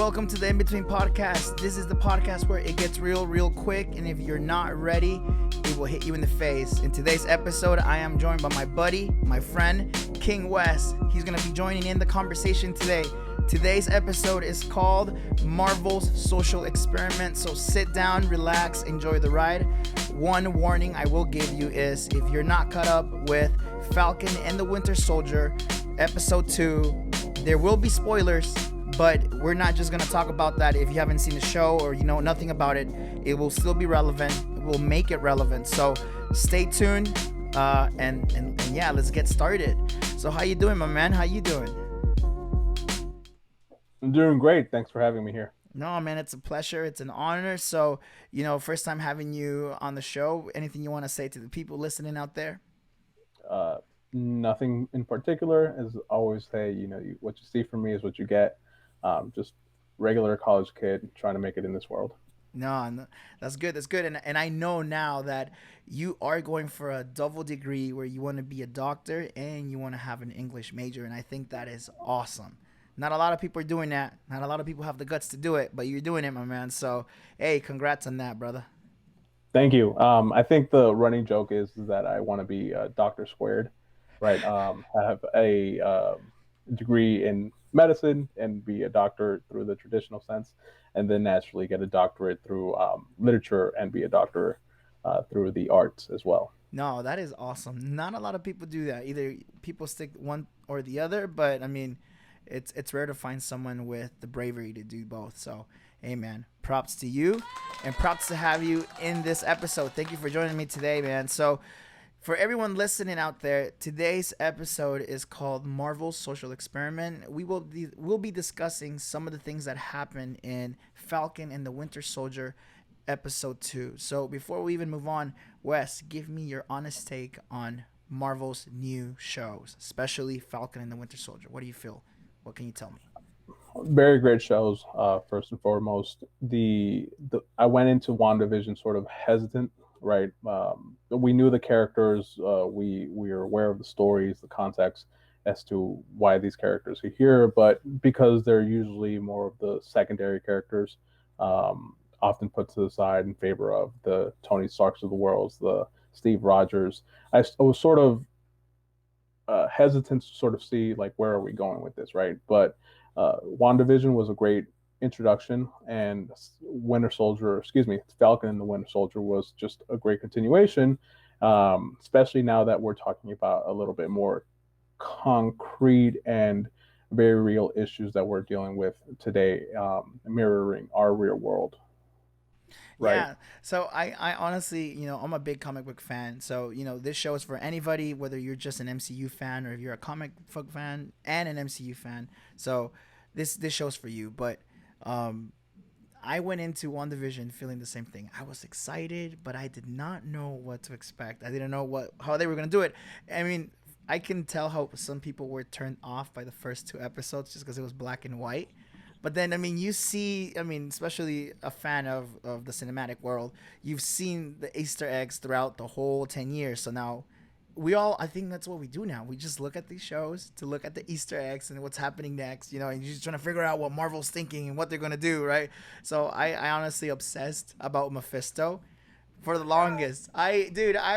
welcome to the In Between podcast. This is the podcast where it gets real quick, and if you're not ready, it will hit you in the face. In today's episode, I am joined by my buddy, my friend, King Wes. He's going to be joining in the conversation today. Today's episode is called Marvel's Social Experiment, so sit down, relax, enjoy the ride. One warning I will give you is if you're not caught up with Falcon and the Winter Soldier, Ep.2, there will be spoilers, but we're not just going to talk about that. If you haven't seen the show or you know nothing about it, it will still be relevant. It will make it relevant. So stay tuned, and yeah, let's get started. So how you doing, my man? How you doing? I'm doing great. Thanks for having me here. No, man, it's a pleasure. It's an honor. So, first time having you on the show. Anything you want to say to the people listening out there? Uh, Nothing in particular. As I always say, what you see from me is what you get. Just regular college kid trying to make it in this world. No, that's good. That's good. And I know now that you are going for a double degree where you want to be a doctor and you want to have an English major. And I think that is awesome. Not a lot of people are doing that. Not a lot of people have the guts to do it, but you're doing it, my man. So, hey, congrats on that, brother. Thank you. I think the running joke is that I want to be Doctor Squared, right? Have a degree in medicine and be a doctor through the traditional sense, and then naturally get a doctorate through literature and be a doctor through the arts as well. No, that is awesome. Not a lot of people do that. Either people stick one or the other, but I mean, it's rare to find someone with the bravery to do both. So, hey man, props to you, and props to have you in this episode. Thank you for joining me today, man. So, for everyone listening out there, today's episode is called Marvel's Social Experiment. We'll be discussing some of the things that happen in Falcon and the Winter Soldier Ep.2. So before we even move on, Wes, give me your honest take on Marvel's new shows, especially Falcon and the Winter Soldier. What do you feel? What can you tell me? Very great shows. First and foremost, the I went into WandaVision sort of hesitant, right? We knew the characters. We were aware of the stories, the context as to why these characters are here, but because they're usually more of the secondary characters, often put to the side in favor of the Tony Starks of the world, the Steve Rogers. I was sort of hesitant to sort of see like where are we going with this, right? But WandaVision was a great introduction, and Falcon and the Winter Soldier was just a great continuation. Especially now that we're talking about a little bit more concrete and very real issues that we're dealing with today, mirroring our real world, right? Yeah. So I honestly, I'm a big comic book fan. So, this show is for anybody, whether you're just an MCU fan or if you're a comic book fan and an MCU fan. So this show's for you. But I went into WandaVision feeling the same thing. I was excited, but I did not know what to expect. I didn't know how they were gonna do it. I mean, I can tell how some people were turned off by the first two episodes just because it was black and white. But then, I mean, especially a fan of the cinematic world, you've seen the Easter eggs throughout the whole 10 years. So now I think that's what we do now. We just look at these shows to look at the Easter eggs and what's happening next, and you're just trying to figure out what Marvel's thinking and what they're going to do, right? So I honestly obsessed about Mephisto for the longest. I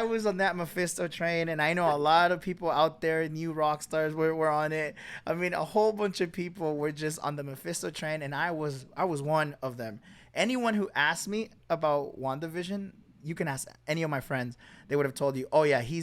was on that Mephisto train, and I know a lot of people out there, new rock stars, were on it. I mean, a whole bunch of people were just on the Mephisto train, and I was one of them. Anyone who asked me about WandaVision, you can ask any of my friends. They would have told you, "Oh yeah, he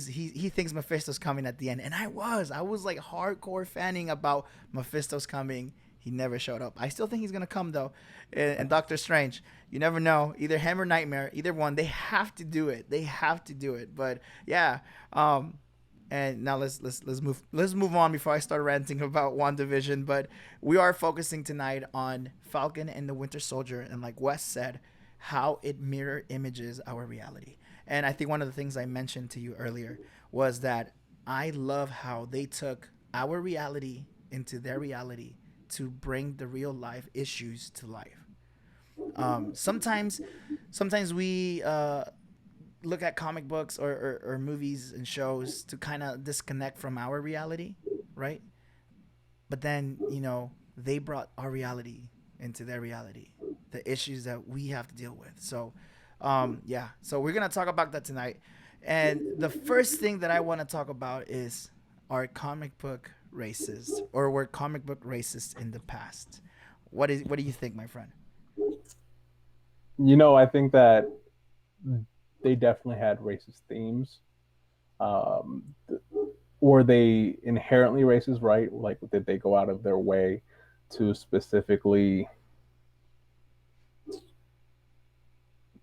thinks Mephisto's coming at the end," and I was like hardcore fanning about Mephisto's coming. He never showed up. I still think he's gonna come though. And Doctor Strange, you never know. Either him or Nightmare, either one. They have to do it. They have to do it. But yeah. And now let's move on before I start ranting about WandaVision. But we are focusing tonight on Falcon and the Winter Soldier, and like Wes said, how it mirror images our reality. And I think one of the things I mentioned to you earlier was that I love how they took our reality into their reality to bring the real life issues to life. Sometimes we look at comic books or movies and shows to kind of disconnect from our reality, right? But then, they brought our reality into their reality, the issues that we have to deal with. So, yeah. So we're gonna talk about that tonight. And the first thing that I want to talk about is, are comic book racist, or were comic book racist in the past? What do you think, my friend? I think that they definitely had racist themes. Um, were they inherently racist, right? Like, did they go out of their way to specifically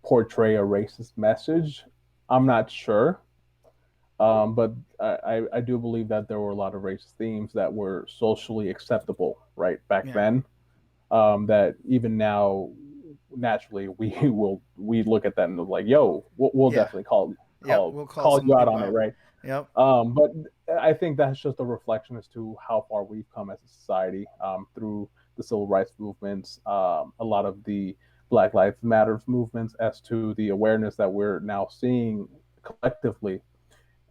portray a racist message? I'm not sure. But I do believe that there were a lot of racist themes that were socially acceptable, right, back Yeah. then. That even now, naturally, we look at that and like, yo, we'll Yeah. definitely Yep. We'll call call some you out people on it, out. right? Yep. But I think that's just a reflection as to how far we've come as a society through the civil rights movements, a lot of the Black Lives Matter movements, as to the awareness that we're now seeing collectively,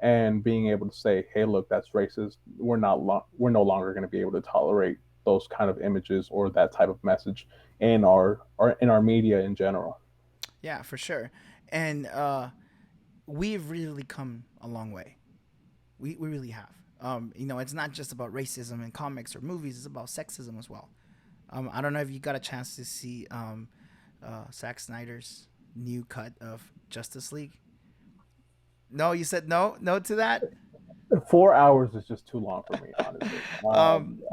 and being able to say, "Hey, look, that's racist. We're no longer going to be able to tolerate those kind of images or that type of message in our media in general." Yeah, for sure. And we've really come a long way. We really have. It's not just about racism in comics or movies. It's about sexism as well. I don't know if you got a chance to see Zack Snyder's new cut of Justice League. No, you said no, no to that. 4 hours is just too long for me, honestly.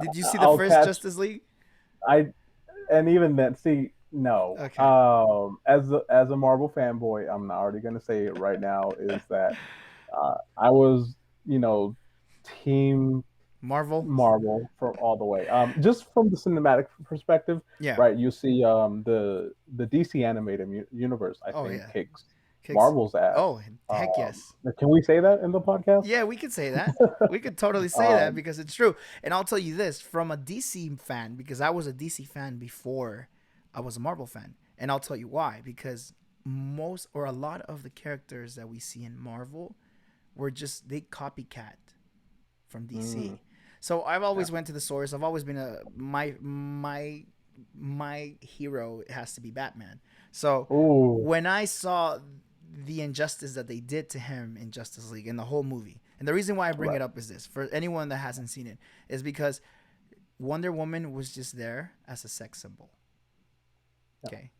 Did you see the I'll first catch Justice League? I and even then, see, no. Okay. As a Marvel fanboy, I'm already going to say it right now is that I was, you know, team Marvel. Marvel for all the way. Just from the cinematic perspective, Yeah. right? You see, the DC animated universe, I Oh think, yeah. kicks Kicks. Marvel's ass. Oh heck yes. Can we say that in the podcast? Yeah, we could say that. We could totally say that um, because it's true. And I'll tell you this from a DC fan, because I was a DC fan before I was a Marvel fan. And I'll tell you why. Because most or a lot of the characters that we see in Marvel were just they copycat from mm, DC. So I've yeah. always went to the source. I've always been a my hero has to be Batman. So Ooh, when I saw the injustice that they did to him in Justice League in the whole movie, and the reason why I bring right. it up is this: for anyone that hasn't seen it, is because Wonder Woman was just there as a sex symbol. Yeah. Okay,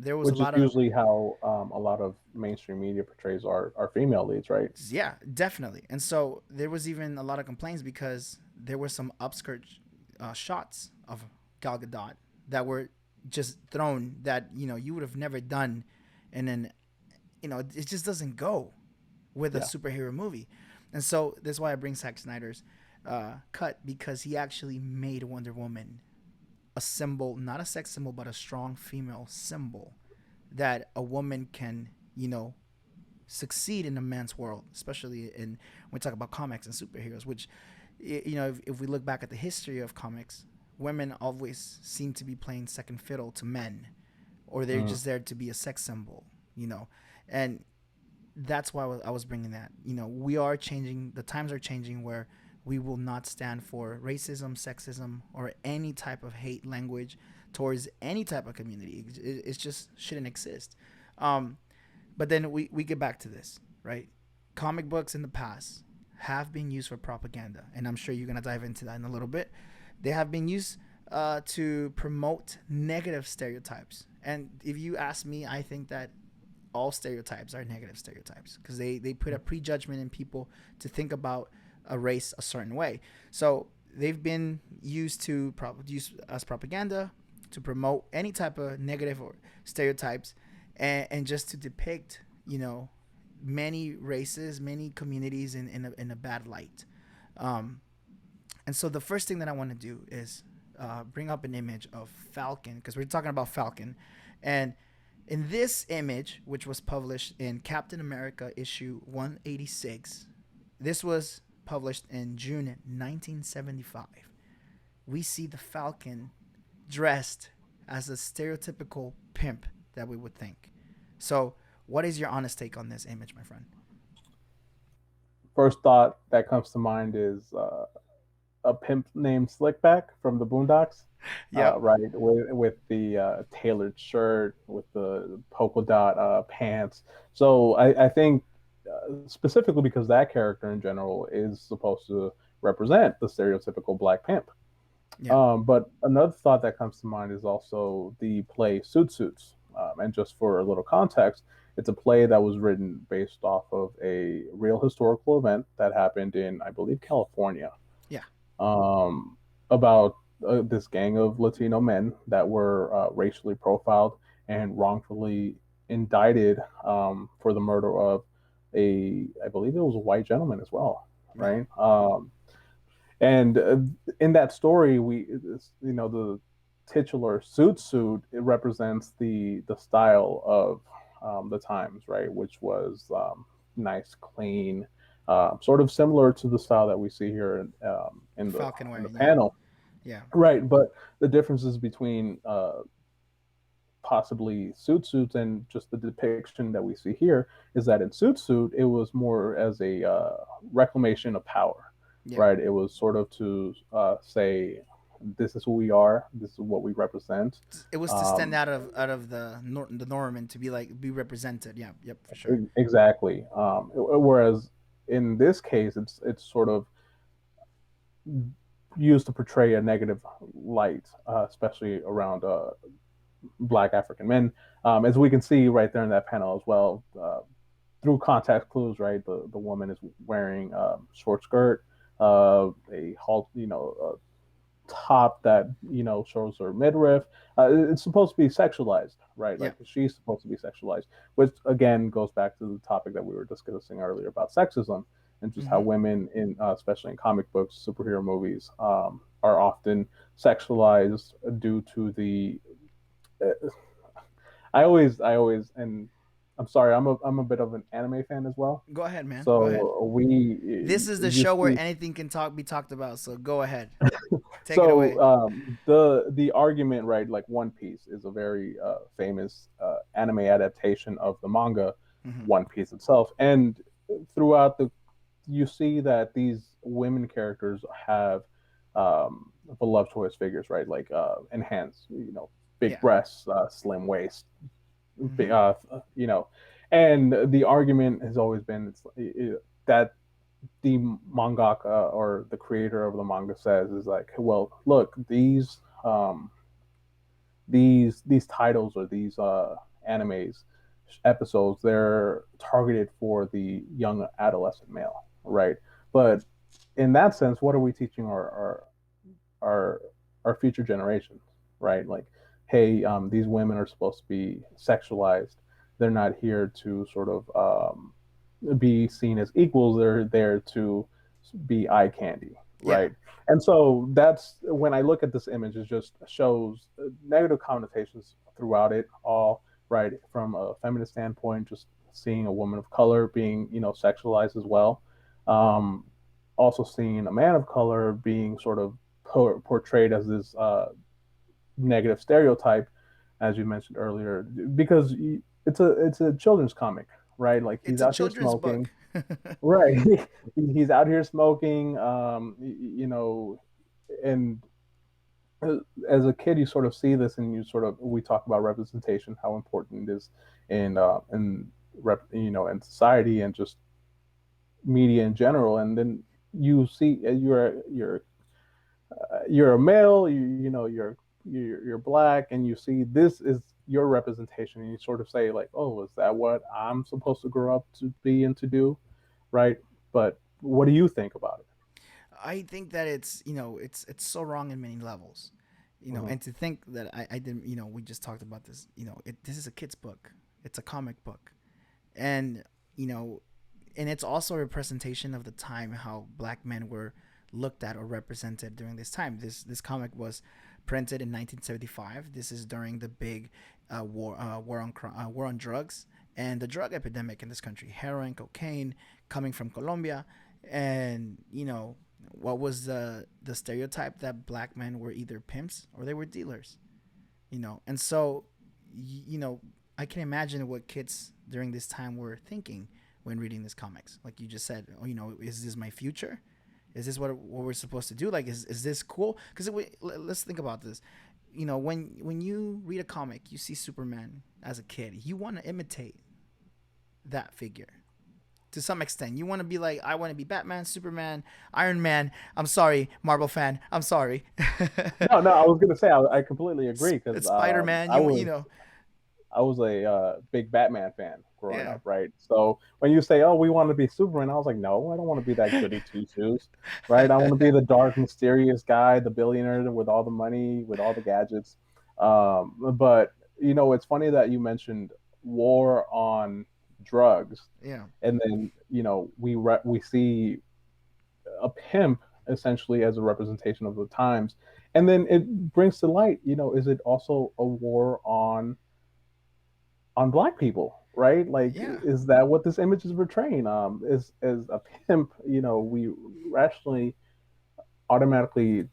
there was a Which is lot of usually how a lot of mainstream media portrays our female leads, right? yeah, definitely, and so there was even a lot of complaints because there were some upskirt shots of Gal Gadot that were just thrown that you would have never done, and then it just doesn't go with a Yeah. superhero movie. And so that's why I bring Zack Snyder's cut, because he actually made Wonder Woman a symbol, not a sex symbol, but a strong female symbol that a woman can, succeed in a man's world, especially when we talk about comics and superheroes, which, if we look back at the history of comics, women always seem to be playing second fiddle to men, or they're Mm, just there to be a sex symbol, and that's why I was bringing that. We are changing. The times are changing where we will not stand for racism, sexism, or any type of hate language towards any type of community. It just shouldn't exist. Um, but then we get back to this, right? Comic books in the past have been used for propaganda, and I'm sure you're gonna dive into that in a little bit. They have been used to promote negative stereotypes, and if you ask me, I think that all stereotypes are negative stereotypes because they put a prejudgment in people to think about a race a certain way. So they've been used to use as propaganda to promote any type of negative or stereotypes, and just to depict, many races, many communities in a bad light. Um, and so the first thing that I want to do is bring up an image of Falcon, because we're talking about Falcon. And in this image, which was published in Captain America issue 186, this was published in June 1975. We see the Falcon dressed as a stereotypical pimp that we would think. So, what is your honest take on this image, my friend? First thought that comes to mind is a pimp named Slickback from the Boondocks, Yep. right? With the tailored shirt, with the polka dot pants. So I think specifically because that character in general is supposed to represent the stereotypical black pimp. Yep. But another thought that comes to mind is also the play Suit Suits. And just for a little context, it's a play that was written based off of a real historical event that happened in, I believe, California, Yeah. um, about this gang of Latino men that were racially profiled and wrongfully indicted for the murder of I believe it was a white gentleman as well, Yeah. right? And in that story, the titular suit it represents the style of the times, right? Which was nice, clean, sort of similar to the style that we see here in the Falcon in the wearing. Yeah. panel, Yeah. right? But the differences between possibly suits and just the depiction that we see here is that in suit it was more as a reclamation of power, Yeah. right? It was sort of to say this is who we are, this is what we represent. It was to stand um, out of the norm and to be like be represented. Yeah. Yep. For sure. exactly. Whereas in this case it's sort of used to portray a negative light, especially around black African men, as we can see right there in that panel as well. Through context clues, right? The woman is wearing a short skirt, a halt, a top that shows her midriff. It's supposed to be sexualized, right? Yeah. Like she's supposed to be sexualized, which again goes back to the topic that we were discussing earlier about sexism and just how Mm-hmm. women in especially in comic books, superhero movies, are often sexualized due to the and I'm sorry, I'm a bit of an anime fan as well. Go ahead, man. Go ahead. So This is the you show where see, anything can be talked about. So go ahead. Take it so away. the argument, right? Like One Piece is a very famous anime adaptation of the manga Mm-hmm. One Piece itself, and throughout the you see that these women characters have voluptuous figures, right? Like enhanced, big Yeah. breasts, slim waist, Mm-hmm. you know, and the argument has always been that the mangaka or the creator of the manga says is like, well, look, these titles or these animes episodes, they're targeted for the young adolescent male, right? But in that sense, what are we teaching our our future generations, right? Like, hey, these women are supposed to be sexualized. They're not here to sort of be seen as equals. They're there to be eye candy, Yeah. right? And so that's when I look at this image, it just shows negative connotations throughout it all, right? From a feminist standpoint, just seeing a woman of color being, sexualized as well. Um, Also seeing a man of color being sort of portrayed as this negative stereotype, as you mentioned earlier, because it's a children's comic, right? Like It's he's a out here children's smoking, book. right? He's out here smoking, and as a kid, you sort of see this, and we talk about representation, how important it is in society and just media in general, and then you see you're a male, you're black, and you see this is your representation, and you sort of say like, oh, is that what I'm supposed to grow up to be and to do, right? But what do you think about it? I think that it's so wrong in many levels, Hmm. and to think that I didn't, we just talked about this, this is a kid's book, it's a comic book, and you know, and it's also a representation of the time how black men were looked at or represented during this time. This comic was printed in 1975. This is during the big war on drugs and the drug epidemic in this country, heroin, cocaine, coming from Colombia, and what was the stereotype that black men were either pimps or they were dealers, and so you know I can imagine what kids during this time were thinking when reading these comics. Like you just said, oh, is this my future? Is this what we're supposed to do? Like, is this cool? Because let's think about this. You know, when you read a comic, you see Superman as a kid, you want to imitate that figure to some extent. You want to be like, I want to be Batman, Superman, Iron Man. I'm sorry, Marvel fan. I'm sorry. No, no, I was gonna say I completely agree because Spider Man. You know. I was a big Batman fan growing Yeah. up, right? So when you say, "Oh, we want to be Superman," I was like, "No, I don't want to be that goody two shoes, right? I want to be the dark, mysterious guy, the billionaire with all the money, with all the gadgets." But it's funny that you mentioned war on drugs, Yeah. and then we see a pimp essentially as a representation of the times, and then it brings to light, is it also a war on black people, right? Like, Yeah. is that what this image is portraying? Is as a pimp, we rationally, automatically,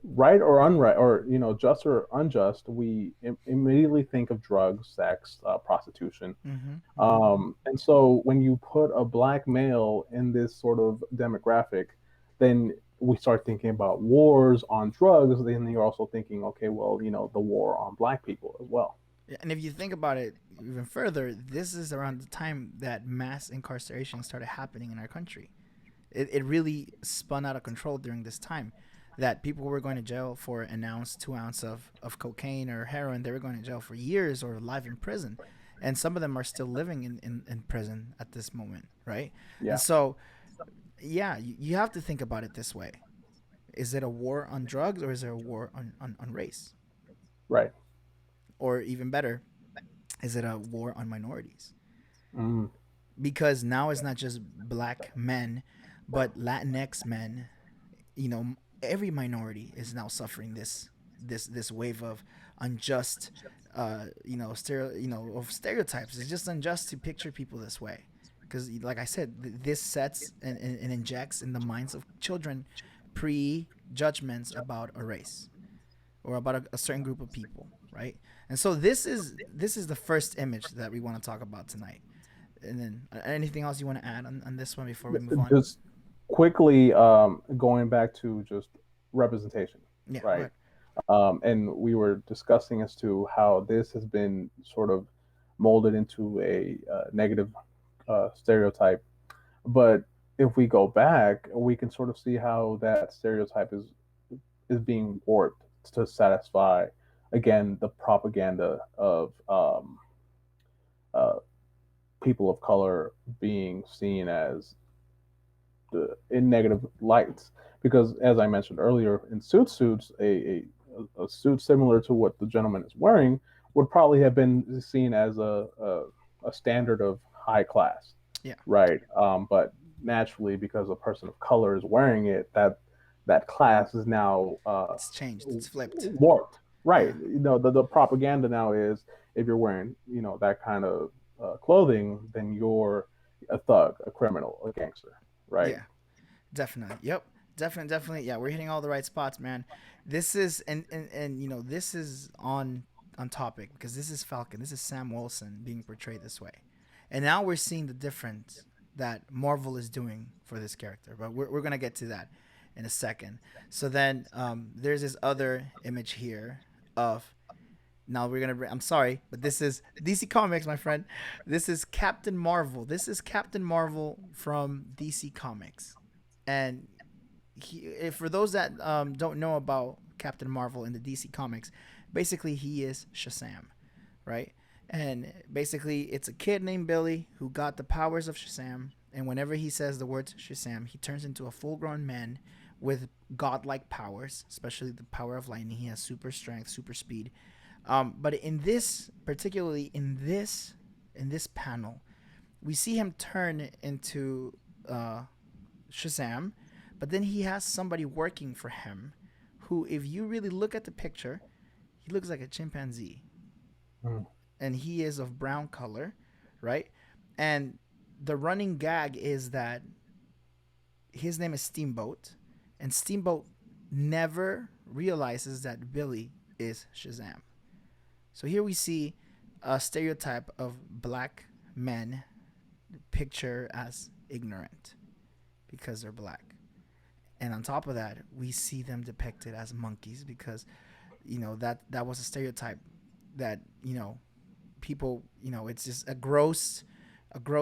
right or unright, or just or unjust, we immediately think of drugs, sex, prostitution. Mhm. Mhm. And so when you put a black male in this sort of demographic, then we start thinking about wars on drugs. Then you're also thinking, okay, well, the war on black people as well. Yeah, and if you think about it even further, this is around the time that mass incarceration started happening in our country. It really spun out of control during this time that people were going to jail for an ounce, 2 ounce of cocaine or heroin. They were going to jail for years or life in prison. And some of them are still living in prison at this moment, right? And Yeah, so, yeah, you have to think about it this way. Is it a war on drugs or is it a war on race? right. Or even better, is it a war on minorities? Mm, Because now it's not just black men, but Latinx men. You know, every minority is now suffering this wave of unjust, of stereotypes. It's just unjust to picture people this way, because, like I said, this sets and injects in the minds of children prejudgments about a race or about a certain group of people, right? And so this is the first image that we want to talk about tonight. And then anything else you want to add on this one before we move on? just quickly, going back to just representation, Yeah, go right? ahead. And we were discussing as to how this has been sort of molded into a negative stereotype. But if we go back, we can sort of see how that stereotype is being warped to satisfy, again, the propaganda of uh, people of color being seen as in negative lights. Because, as I mentioned earlier, in suits, a suit similar to what the gentleman is wearing would probably have been seen as a standard of high class, Yeah, right? But naturally, because a person of color is wearing it, that class is now it's changed. It's flipped. warped, right? Yeah, The propaganda now is, if you're wearing that kind of clothing, then you're a thug, a criminal, a gangster, right? yeah, definitely. Yep, definitely. Yeah, we're hitting all the right spots, man. This is and this is on topic because this is Falcon. This is Sam Wilson being portrayed this way, and now we're seeing the difference that Marvel is doing for this character. But we're gonna get to that in a second. So then there's this other image here of. Now we're gonna. I'm sorry, but this is DC Comics, my friend. This is Captain Marvel. This is Captain Marvel from DC Comics, and for those that don't know about Captain Marvel in the DC Comics, basically he is Shazam, right? And basically it's a kid named Billy who got the powers of Shazam, and whenever he says the words Shazam, he turns into a full-grown man with godlike powers, especially the power of lightning. He has super strength, super speed. But in this, particularly in this panel, we see him turn into Shazam, but then he has somebody working for him, who, if you really look at the picture, he looks like a chimpanzee, Mm. and he is of brown color, right? And the running gag is that his name is Steamboat, and Steamboat never realizes that Billy is Shazam. So here we see a stereotype of black men picture as ignorant because they're black. And on top of that, we see them depicted as monkeys because that was a stereotype that people, it's just a gross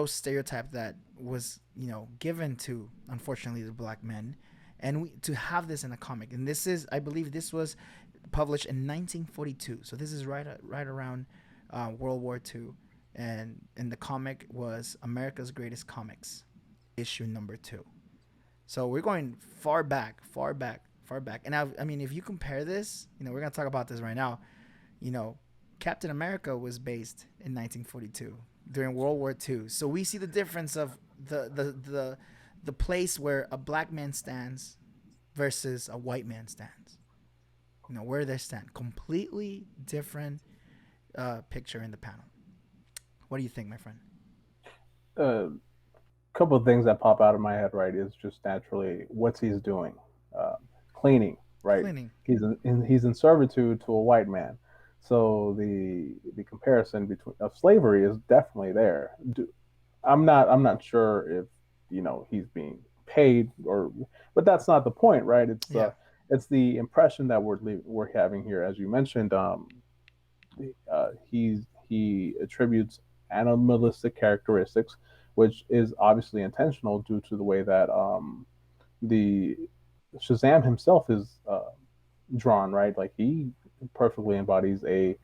stereotype that was given to, unfortunately, the black men. And to have this in a comic, and this is, I believe, this was published in 1942, so this is right around World War II. And the comic was America's Greatest Comics, issue number 2. So we're going far back, far back, far back. And I mean, if you compare this, we're gonna talk about this right now. you know, Captain America was based in 1942 during World War II. So we see the difference of the place where a black man stands versus a white man stands. Where they stand, completely different picture in the panel. What do you think, my friend? A couple of things that pop out of my head, right, is just naturally what's he's doing. Uh, Cleaning, right? Cleaning. He's in servitude to a white man. So the comparison between of slavery is definitely there. I'm not sure if he's being paid or, but that's not the point, right? Yeah. It's the impression that we're having here, as you mentioned. He attributes animalistic characteristics, which is obviously intentional due to the way that the Shazam himself is drawn, right? Like he perfectly embodies a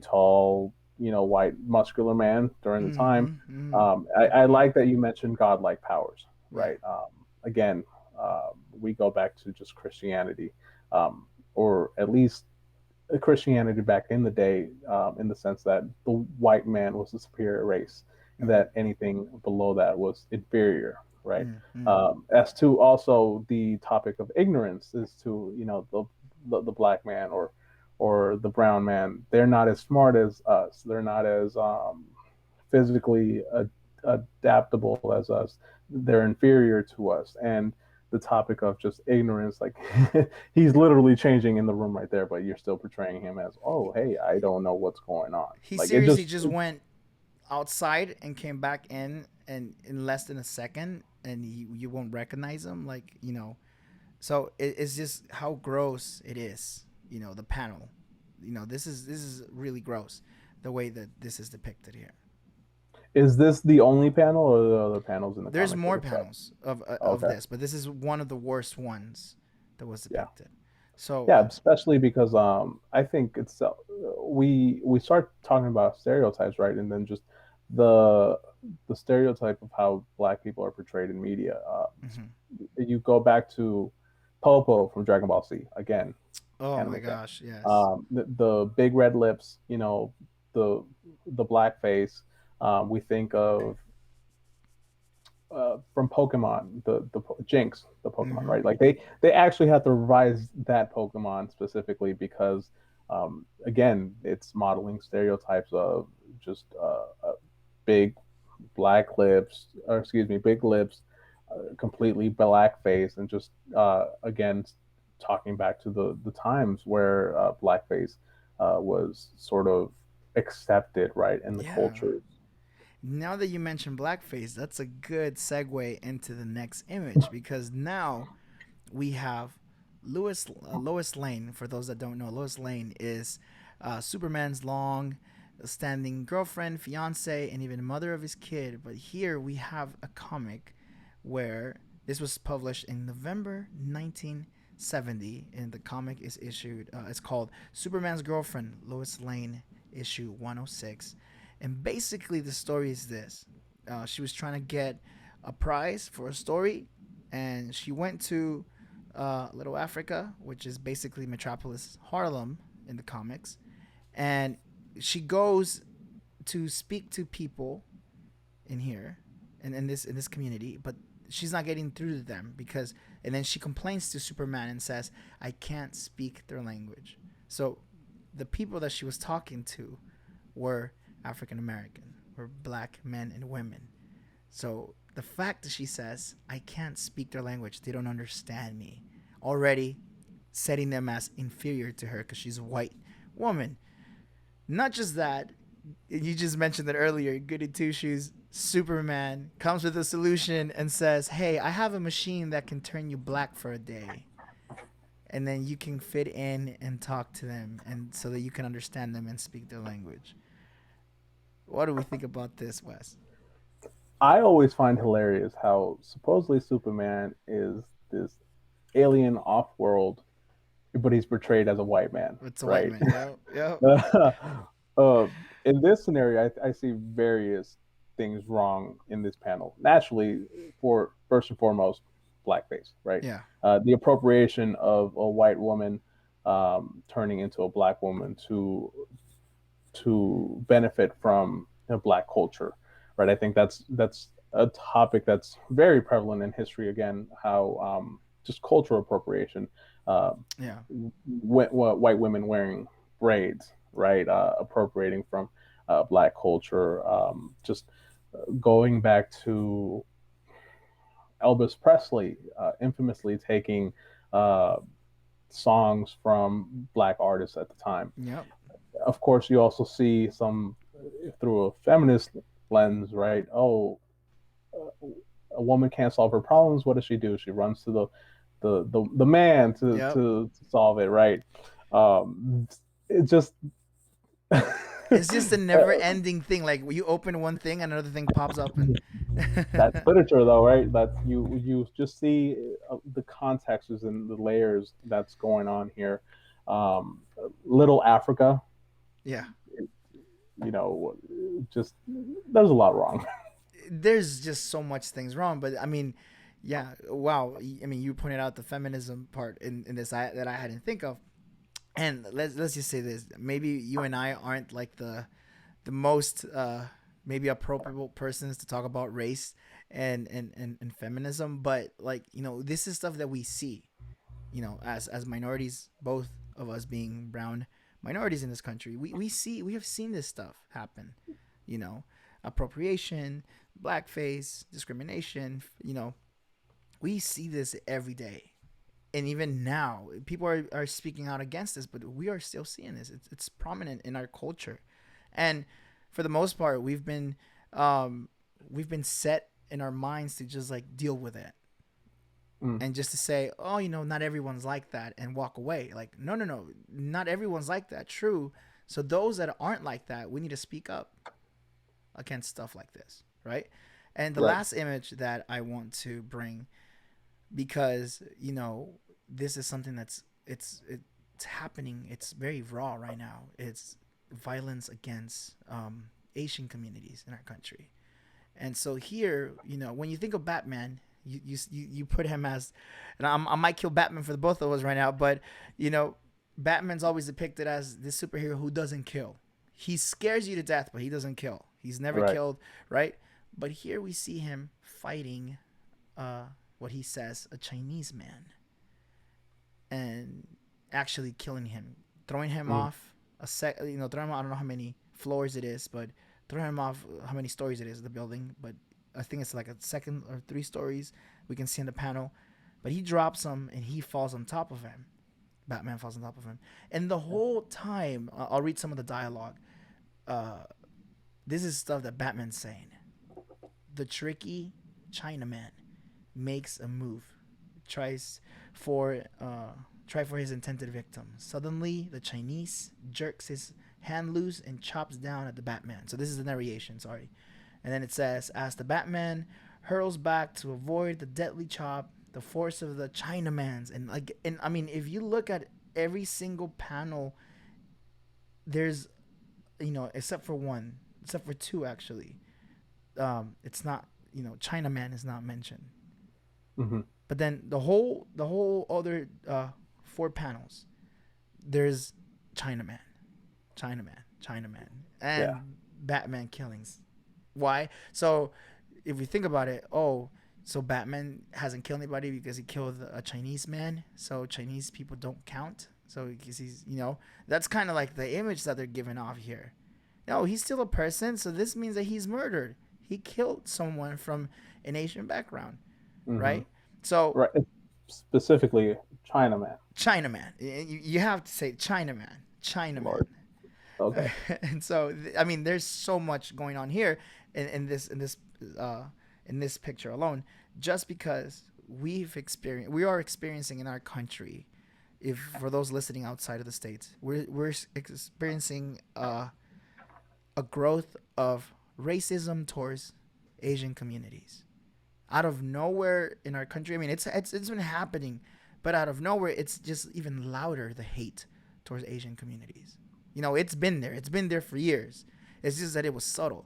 tall, white, muscular man during the time. Mm-hmm. Mm-hmm. I Agreed. like that you mentioned godlike powers, Yeah. right? Again, we go back to just Christianity, or at least Christianity back in the day, in the sense that the white man was the superior race, and Mm-hmm. that anything below that was inferior, right? Mm-hmm. As to also the topic of ignorance, is to the black man or the brown man, they're not as smart as us. They're not as physically adaptable as us. They're inferior to us, and the topic of just ignorance, like he's literally changing in the room right there, but you're still portraying him as, oh, hey, I don't know what's going on. He Like it seriously just just went outside and came back and in less than a second, and you won't recognize him, so it's just how gross it is. The panel. This is really gross, the way that this is depicted here. is this the only panel, or are there other panels in the There's comic that more are such? panels of Okay, this, but this is one of the worst ones that was yeah, depicted. So yeah, especially because I think it's we start talking about stereotypes, right, and then just the the stereotype of how black people are portrayed in media. mhm. You go back to Popo from Dragon Ball Z, again, Oh my anime fan. gosh, yes. The big red lips, the black face. We think of from Pokemon, the Jinx, the Pokemon, Mm-hmm. right? Like they actually had to revise that Pokemon specifically because, again, it's modeling stereotypes of just big black lips, or excuse me, big lips, completely black face, and just again talking back to the times where blackface was sort of accepted, right, in the Yeah. culture. Now that you mention blackface, that's a good segue into the next image, because now we have Lois Lane. For those that don't know, Lois Lane is Superman's long standing girlfriend, fiance, and even mother of his kid. But here we have a comic where this was published in November 1970, and the comic is issued. It's called Superman's Girlfriend, Lois Lane, issue 106. And basically, the story is this: she was trying to get a prize for a story, and she went to Little Africa, which is basically Metropolis Harlem in the comics, and she goes to speak to people in here and in this community, but she's not getting through to them because, and then she complains to Superman and says, "I can't speak their language." So the people that she was talking to were African American, were black men and women. So the fact that she says, "I can't speak their language, they don't understand me," already setting them as inferior to her because she's a white woman. Not just that, you just mentioned it earlier, Goody Two Shoes Superman comes with a solution and says, "Hey, I have a machine that can turn you black for a day." And then you can fit in and talk to them and so that you can understand them and speak their language. What do we think about this, Wes? I always find hilarious how supposedly Superman is this alien off-world, but he's portrayed as a white man, It's a white right? man. Yep. Yep. uh, in this scenario, I see various things wrong in this panel. Naturally, for first and foremost, blackface, right? Yeah. The appropriation of a white woman turning into a black woman to benefit from black culture, right? I think that's a topic that's very prevalent in history. Again, how just cultural appropriation, uh, Yeah. white women wearing braids, right? Appropriating from black culture. Just going back to Elvis Presley, infamously taking uh, songs from black artists at the time. Yep. Of course, you also see some through a feminist lens, right? Oh, a woman can't solve her problems. What does she do? She runs to the man Yep. to solve it, right? It just It's just a never-ending thing. Like you open one thing, another thing pops up, and that's literature, though, right? That you just see the contexts and the layers that's going on here. Little Africa, yeah, you know, just there's a lot wrong. there's just so much things wrong. But I mean, yeah, wow. I mean, you pointed out the feminism part in this that I hadn't think of. And let's just say this: maybe you and I aren't like the most maybe appropriate persons to talk about race and feminism, but like this is stuff that we see, as minorities, both of us being brown minorities in this country. We have seen this stuff happen, you know, appropriation, blackface, discrimination. We see this every day, and even now people are speaking out against this, but we are still seeing this. It's prominent in our culture, and for the most part um, we've been set in our minds to just like deal with it Mm, and just to say, oh, not everyone's like that and walk away. Like, no, no, no, not everyone's like that. True. So those that aren't like that, we need to speak up against stuff like this, right? And the right. last image that I want to bring, because this is something it's happening. It's very raw right now. It's violence against Asian communities in our country. And so here, when you think of Batman, you put him as, and I might kill Batman for the both of us right now, but you know, Batman's always depicted as this superhero who doesn't kill. He scares you to death, but he doesn't kill. He's never Right. killed, right? But here we see him fighting, what he says, a Chinese man, and actually killing him, throwing him Mm, off throwing him. I don't know how many floors it is, but throwing him off how many stories it is the building, but I think it's like a second or three stories. We can see in the panel, but he drops him and he falls on top of him. Batman falls on top of him, and the whole time, I'll read some of the dialogue. Uh, this is stuff that Batman's saying. The tricky Chinaman makes a move, tries for uh, try for his intended victim. Suddenly, the Chinese jerks his hand loose and chops down at the Batman. So this is the narration. Sorry, and then it says, as the Batman hurls back to avoid the deadly chop, the force of the Chinaman's and I mean, if you look at every single panel, there's except for one, except for two actually. It's not Chinaman is not mentioned. mm-hmm. But then the whole other four panels, there's Chinaman, Chinaman, Yeah. and Batman killings. Why? So if we think about it, oh, so Batman hasn't killed anybody because he killed a Chinese man. So Chinese people don't count. So because he's that's kind of like the image that they're giving off here. No, he's still a person. So this means that he's murdered. He killed someone from an Asian background, Mm-hmm. right? So Right. Specifically, Chinaman. Chinaman. You have to say Chinaman. Chinaman. Lord. Okay. And so I mean, there's so much going on here uh, in this picture alone, just because we are experiencing in our country. If for those listening outside of the states, we're experiencing a growth of racism towards Asian communities out of nowhere in our country. I mean, it's been happening, but out of nowhere, it's just even louder, the hate towards Asian communities. You know, it's been there. It's been there for years. It's just that it was subtle.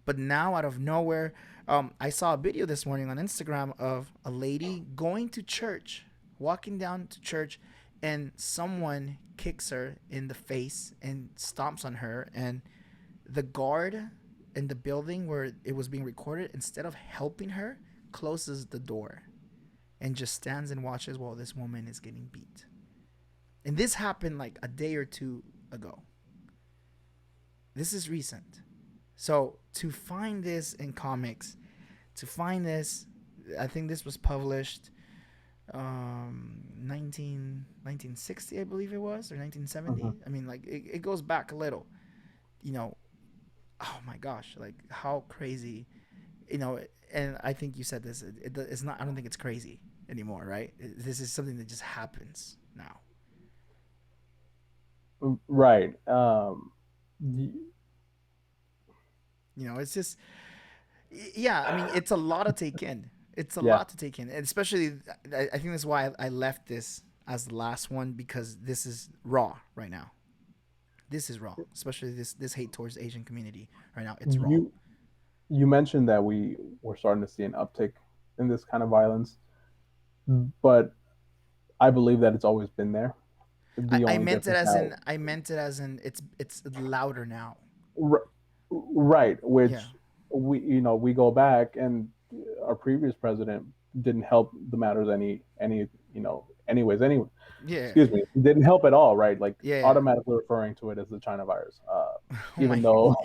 But now, out of nowhere, I saw a video this morning on Instagram of a lady going to church, walking down to church, and someone kicks her in the face and stomps on her. And the guard in the building where it was being recorded, instead of helping her, closes the door and just stands and watches while this woman is getting beat. And this happened like a day or two ago. This is recent. So to find this in comics, to find this, I think this was published 1960, I believe it was, or Hmm. 1970. I mean, like it goes back a little. You know, oh my gosh, like how crazy, you know. And I think you said this. It's not. I don't think it's crazy anymore, right? This is something that just happens now. Right. Y- You know, it's just yeah. I mean, it's a lot to take in. It's a yeah. lot to take in, and especially I think that's why I left this as the last one, because this is raw right now. This is raw, especially this hate towards the Asian community right now. It's raw. You you mentioned that we were starting to see an uptick in this kind of violence, but I believe that it's always been there. The I only meant it difference as now, in it's louder now. r- right? Yeah. Which we go back, and our previous president didn't help the matters anyways. Anyway, Yeah. excuse me, didn't help at all, right? Like Yeah. automatically referring to it as the China virus, Oh my. even though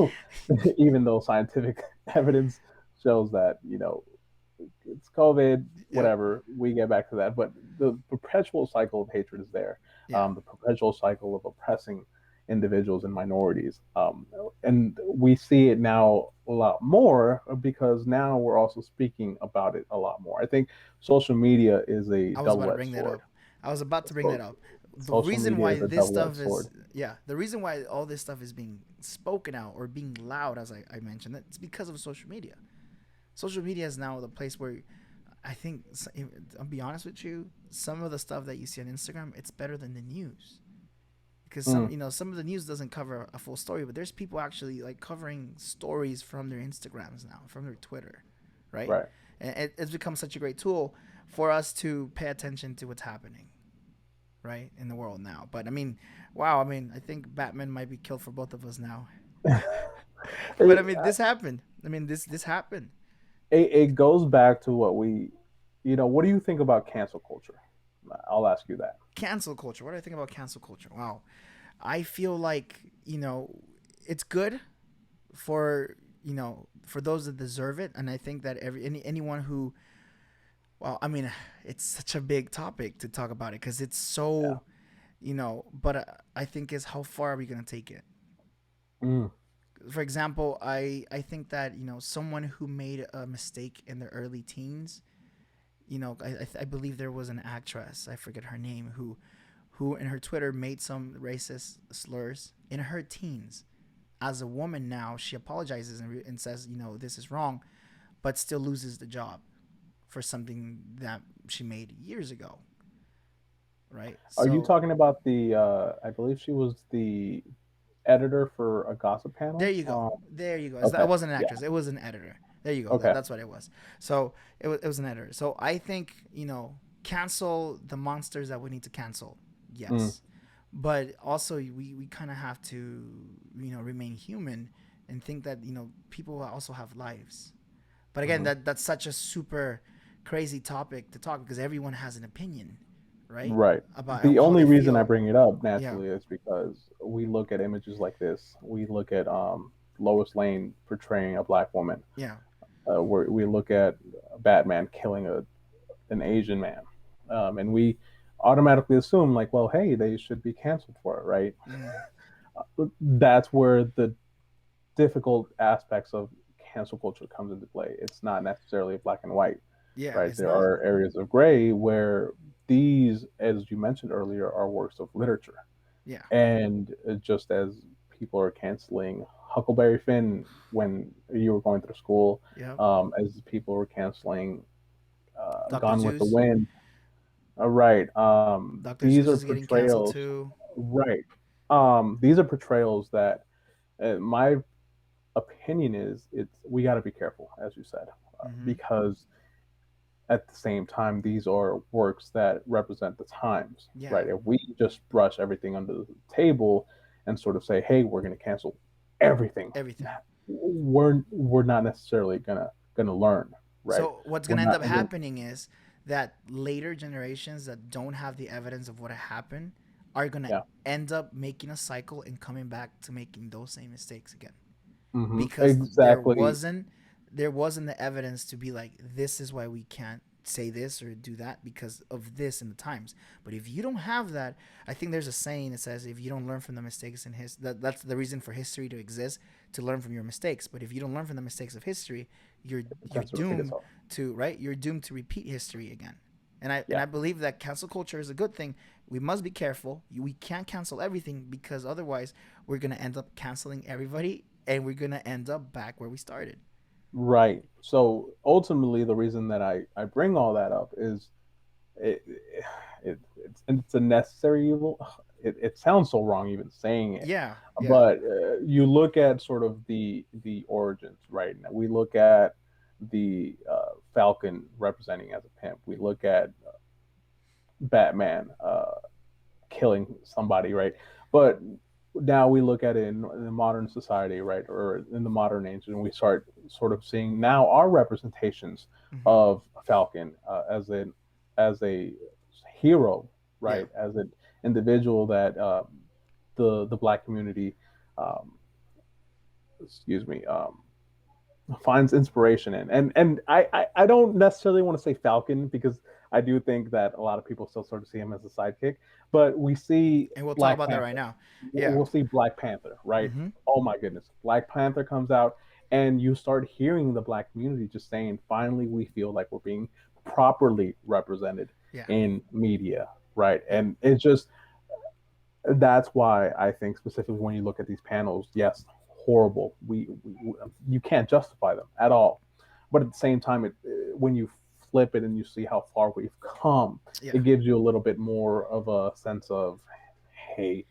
even though scientific evidence shows that it's COVID, Yep. whatever. We get back to that, but the perpetual cycle of hatred is there. Yeah. The perpetual cycle of oppressing individuals and minorities, and we see it now a lot more because now we're also speaking about it a lot more. I think social media is a I was about to double-edged bring that sword. up. I was about to bring that So, up. The social reason media why is a this double-edged stuff sword. is yeah, the reason why all this stuff is being spoken out or being loud, as I mentioned, it's because of social media. Social media is now the place where I think I'll be honest with you, some of the stuff that you see on Instagram, it's better than the news. Because Mm, some of the news doesn't cover a full story, but there's people actually like covering stories from their Instagrams now, from their Twitter, right? right. And it's become such a great tool for us to pay attention to what's happening, right, in the world now. But I mean, wow, I mean, I think Batman might be killed for both of us now. But I it, mean, this happened. I mean, this happened. it goes back to what do you think about cancel culture? I'll ask you that. Cancel culture. What do I think about cancel culture? Wow, I feel like it's good for for those that deserve it, and I think that anyone who, well, I mean, it's such a big topic to talk about it because it's Yeah. so but I think is how far are we gonna take it? Mm, For example, I think that someone who made a mistake in their early teens, I believe there was an actress, I forget her name, who in her Twitter made some racist slurs in her teens. As a woman now, she apologizes and says, this is wrong, but still loses the job for something that she made years ago, right? are you So talking about the? I believe she was the editor for a gossip there panel. you go. There you go. It Okay. wasn't an Yeah. actress. It was an editor. There you go. Okay. That's what it was. So it was an editor. So I think, cancel the monsters that we need to cancel. Mm, Yes. But also we kind of have to, remain human and think that, people also have lives. But again, hmm. that's such a super crazy topic to talk because everyone has an opinion, right? Right. About The how only they reason I feel. bring it up Yeah. naturally is because we look at images like this. We look at Lois Lane portraying a black woman. Yeah. We look at Batman killing an Asian man, and we automatically assume like, well, hey, they should be canceled for it, right? Mm. That's where the difficult aspects of cancel culture comes into play. It's not necessarily black and white, Yeah, right? it's There not. are areas of gray where these, as you mentioned earlier, are works of literature. Yeah. And just as people are canceling Huckleberry Finn when you were going through school, Yep. as people were canceling Dr. Gone with the Zeus. Wind. Right. Dr. These Zeus are is getting canceled portrayals, too. right? These are portrayals that, my opinion is, it's we got to be careful, as you said, Mm-hmm. because at the same time, these are works that represent the times, Yeah. right? If we just brush everything under the table and sort of say, "Hey, we're going to cancel everything," Everything. we're not necessarily gonna learn, right? So what's We're gonna end not. up happening is that later generations that don't have the evidence of what happened are gonna Yeah. end up making a cycle and coming back to making those same mistakes again. Because Exactly. there wasn't the evidence to be like, this is why we can't say this or do that because of this in the times. But if you don't have that, I think there's a saying that says if you don't learn from the mistakes in that's the reason for history to exist, to learn from your mistakes. But if you don't learn from the mistakes of history, It you're tends to repeat doomed itself. to, right, you're doomed to repeat history again. And Yeah. I believe that cancel culture is a good thing. We must be careful. We can't cancel everything because otherwise we're gonna end up canceling everybody and we're gonna end up back where we started. Right. So ultimately, the reason that I bring all that up is it, it's a necessary evil. It sounds so wrong even saying it, Yeah, yeah, but you look at sort of the origins, right? Now we look at the Falcon representing as a pimp. We look at Batman killing somebody, right? But now we look at it in modern society, right, or in the modern age, and we start sort of seeing now our representations mm-hmm. of Falcon as a hero, Yeah, right, as an individual that the black community, um, excuse me, finds inspiration in. And I don't necessarily want to say Falcon because I do think that a lot of people still sort of see him as a sidekick, but we see and we'll talk Black about that right Panther. now. Yeah, We'll see Black Panther, right? mm-hmm. Oh my goodness. Black Panther comes out and you start hearing the black community just saying, finally, we feel like we're being properly represented Yeah, in media, right? yep, And it's just, that's why I think specifically when you look at these panels, yes, horrible. You can't justify them at all. But at the same time, when you flip it and you see how far we've come, yeah, it gives you a little bit more of a sense of, hey,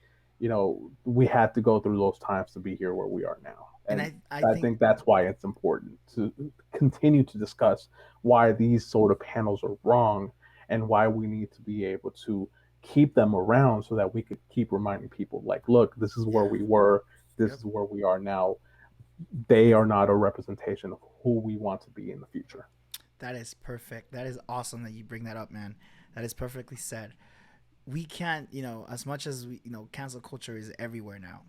we had to go through those times to be here where we are now. and And I I think think that's why it's important to continue to discuss why these sort of panels are wrong and why we need to be able to keep them around so that we could keep reminding people, like, look, this is where yeah, we were, this yep. is where we are now. They are not a representation of who we want to be in the future. That is perfect. That is awesome that you bring that up, man. That is perfectly said. We can't, as much as cancel culture is everywhere now.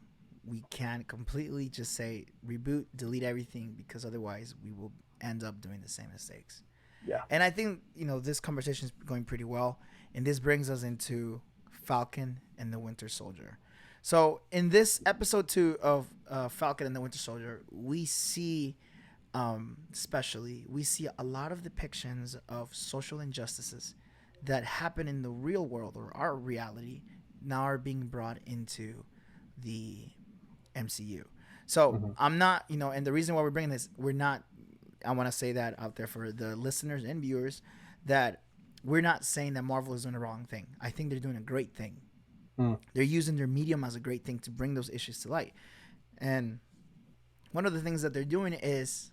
We can't completely just say reboot, delete everything because otherwise we will end up doing the same mistakes. Yeah. And I think this conversation is going pretty well, and this brings us into Falcon and the Winter Soldier. So in this episode 2 of Falcon and the Winter Soldier, we see, especially, we see a lot of depictions of social injustices that happen in the real world or our reality now are being brought into the MCU. So Hmm. I'm not, and the reason why we're bringing this, we're not, I want to say that out there for the listeners and viewers that we're not saying that Marvel is doing the wrong thing. I think they're doing a great thing. Mm. They're using their medium as a great thing to bring those issues to light. And one of the things that they're doing is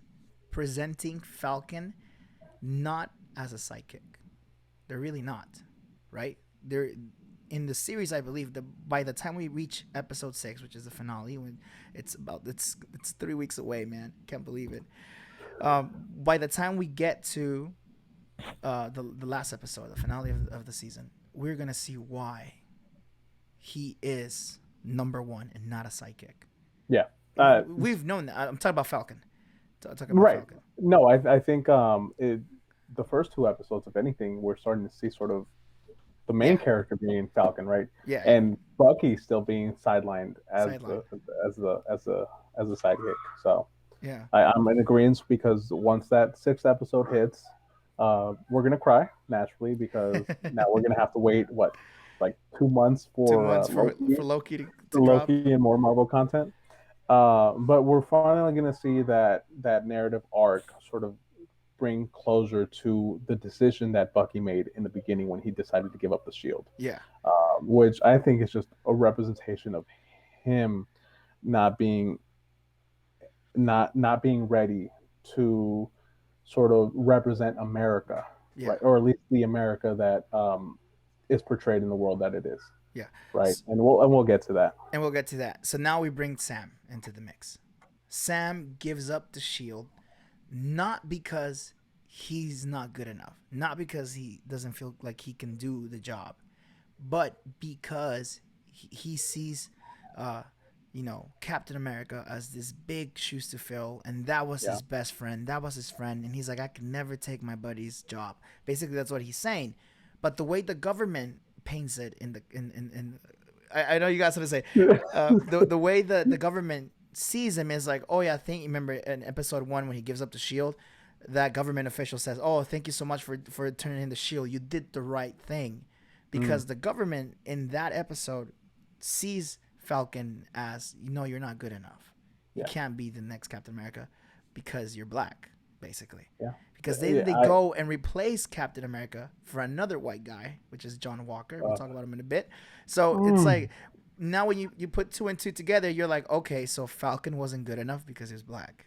presenting Falcon not as a sidekick. They're really not, right? They're in the series. I believe that by the time we reach episode 6, which is the finale, when it's 3 weeks away, man, can't believe it. By the time we get to the last episode, the finale of the season, we're gonna see why he is number one and not a sidekick. Yeah. We've known that. I'm talking about Falcon. Talking about Right. Falcon. No, I think the first two episodes, if anything, we're starting to see sort of the main Yeah. character being Falcon, right? Yeah. Yeah. And Bucky still being sidelined as Sideline. the sidekick. So Yeah. I'm in agreement because once that sixth episode hits, we're gonna cry naturally because now we're gonna have to wait what like 2 months 2 months for Loki, Loki to for drop. Loki and more Marvel content. But we're finally gonna see that narrative arc sort of bring closure to the decision that Bucky made in the beginning when he decided to give up the shield, Yeah. which I think is just a representation of him not being not being ready to sort of represent America, Yeah. right? Or at least the America that is portrayed in the world that it is, Yeah. right? And we'll get to that. And we'll get to that. So now we bring Sam into the mix. Sam gives up the shield not because he's not good enough, not because he doesn't feel like he can do the job, but because he sees, uh, Captain America as this big shoes to fill, and that was Yeah. his best friend. That was his friend, and he's like, I can never take my buddy's job. Basically, that's what he's saying. But the way the government paints it in I know you got something to say. The way the government sees him is like, oh yeah, thank you. Remember in episode 1 when he gives up the shield, that government official says, "Oh, thank you so much for turning in the shield. You did the right thing," Mm, because the government in that episode sees Falcon as, you're not good enough. You yeah. can't be the next Captain America because you're black, basically. Yeah. Because then Yeah. they go and replace Captain America for another white guy, which is John Walker. We'll Uh, talk about him in a bit. So it's mm, like now when you put two and two together, you're like, okay, so Falcon wasn't good enough because he was black.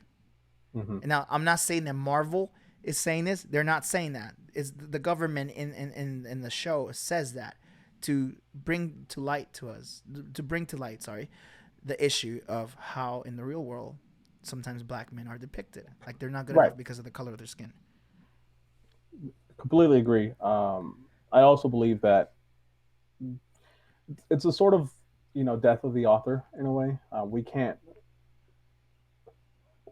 mhm. And now I'm not saying that Marvel is saying this. They're not saying that. It's the government in the show says that to bring to light to us, to bring to light, sorry, the issue of how in the real world sometimes black men are depicted like they're not good Right. enough because of the color of their skin. Completely agree. I also believe that it's a sort of death of the author in a way. We can't,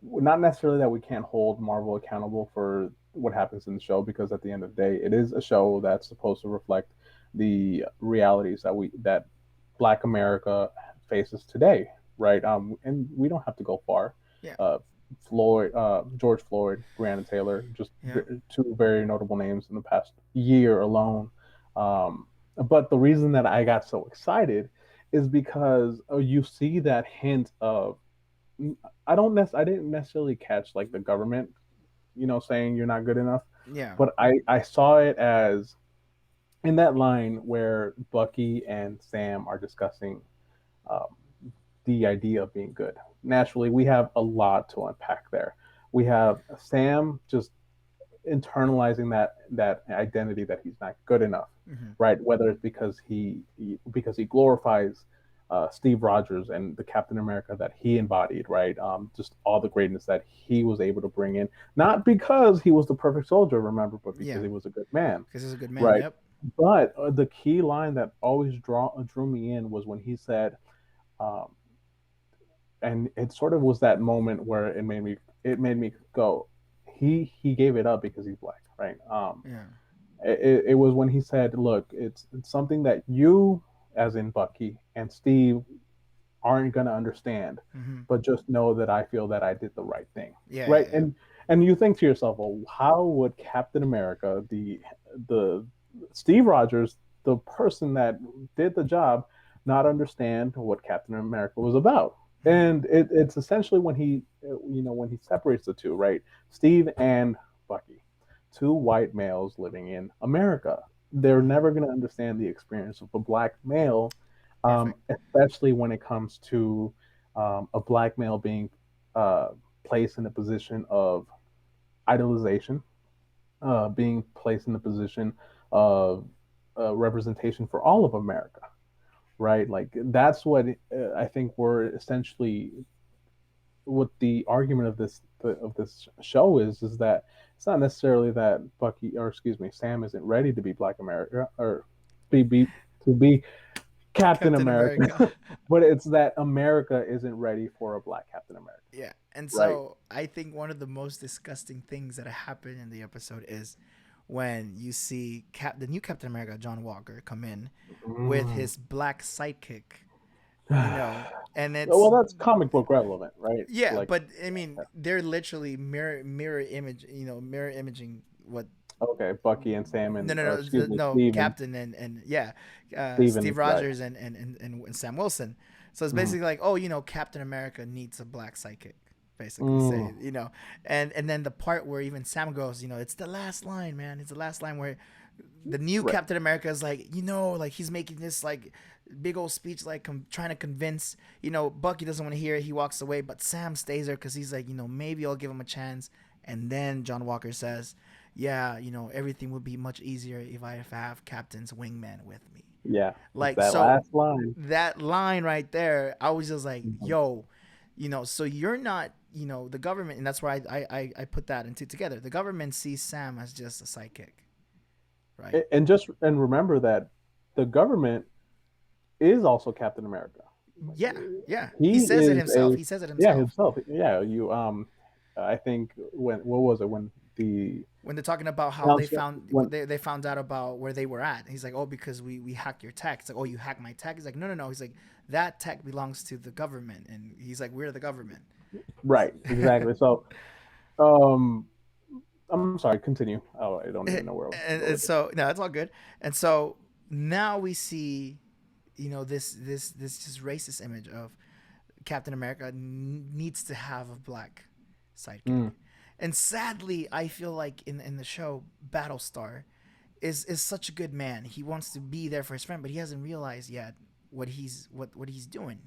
not necessarily that we can't hold Marvel accountable for what happens in the show, because at the end of the day, it is a show that's supposed to reflect the realities that Black America faces today, right? And we don't have to go far. Yeah. Uh, George Floyd, Breonna Taylor, just Yeah. two very notable names in the past year alone. Um, but the reason that I got so excited is because you see that hint of I didn't necessarily catch like the government, saying you're not good enough, Yeah. but I saw it as in that line where Bucky and Sam are discussing um, the idea of being good. Naturally, we have a lot to unpack there. We have Sam just internalizing that identity that he's not good enough, Mm-hmm. right? Whether it's because he glorifies Steve Rogers and the Captain America that he embodied, right? Just all the greatness that he was able to bring in, not because he was the perfect soldier, remember, but because Yeah. he was a good man, Because he's a good man. right? Yep. But the key line that always drew me in was when he said, um, and it sort of was that moment where it made me go, he gave it up because he's black, right? Yeah. It was when he said, look, it's something that you, as in Bucky and Steve, aren't going to understand, Mm-hmm. but just know that I feel that I did the right thing, Yeah. Yeah. right? Yeah. And you think to yourself, well, how would Captain America, the Steve Rogers, the person that did the job, not understand what Captain America was about? Mm-hmm. And it's essentially when he separates the two, right? Steve and Bucky, two white males living in America. They're Mm-hmm. never going to understand the experience of a black male, Perfect. especially when it comes to a black male being uh, placed in a position of idolization, being placed in a position of representation for all of America, right? Like that's what I think we're essentially what the argument of this show is that it's not necessarily that Bucky, or excuse me, Sam isn't ready to be Black America or be to be Captain Captain America. America, but it's that America isn't ready for a Black Captain America, Yeah. And right? so I think one of the most disgusting things that happened in the episode is when you see the new Captain America, John Walker, come in with Mm. his black sidekick, you know, and it's Well, that's comic book relevant, right? yeah, Like, but I mean, they're literally mirror image, mirror imaging what. okay, Bucky and Sam No, and, no, or no, excuse me, no. Steven. Captain and yeah, Steven, Steve right. Rogers and Sam Wilson. So it's Mm. basically like, oh, Captain America needs a black sidekick, basically Mm. say, and then the part where even Sam goes, it's the last line, man. It's the last line where the new Right. Captain America is like, like he's making this like big old speech, like trying to convince, Bucky doesn't want to hear it. He walks away, but Sam stays there because he's like, maybe I'll give him a chance. And then John Walker says, yeah, everything would be much easier if I have Captain's wingman with me. Yeah. It's Like, that so last line. that line right there, I was just like, Mhm. yo, so you're not, the government, and that's why I put that into together. The government sees Sam as just a sidekick, right? And remember that the government is also Captain America. Yeah, yeah. He He says it is himself. a, He says it yeah, himself. himself. Yeah, you I think when, what was it, when the When they're talking about how they council, found when, they found out about where they were at, he's like, oh, because we hacked your tech. It's like, oh, you hacked my tech. He's like, no, no, no. He's like, that tech belongs to the government, and he's like, we're the government. right, exactly. So um I'm sorry, continue. Oh, I don't even know where I was going to go And with it. so no, it's all good. And so now we see, this just racist image of Captain America needs to have a black sidekick. Mm, And sadly, I feel like in the show Battlestar is such a good man. He wants to be there for his friend, but he hasn't realized yet what he's doing,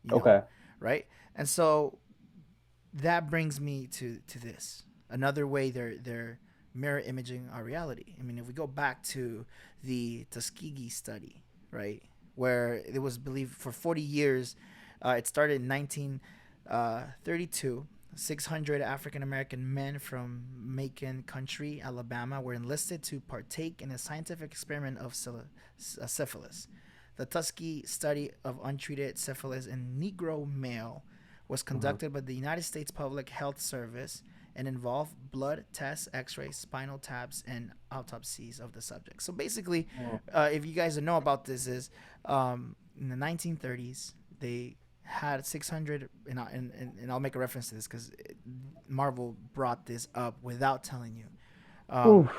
you know, okay. right? And so that brings me to this. Another way they're mirror imaging our reality. I mean, if we go back to the Tuskegee study, right, where it was believed for 40 years, it started in 1932. 600 African American men from Macon County, Alabama, were enlisted to partake in a scientific experiment of syphilis. The Tuskegee study of untreated syphilis in Negro male was Hmm. conducted by the United States Public Health Service and involved blood tests, x-rays, spinal taps, and autopsies of the subject. So basically, Mm. if you guys don't know about this, is in the 1930s, they had 600, and I'll make a reference to this because Marvel brought this up without telling you. Um, Oof,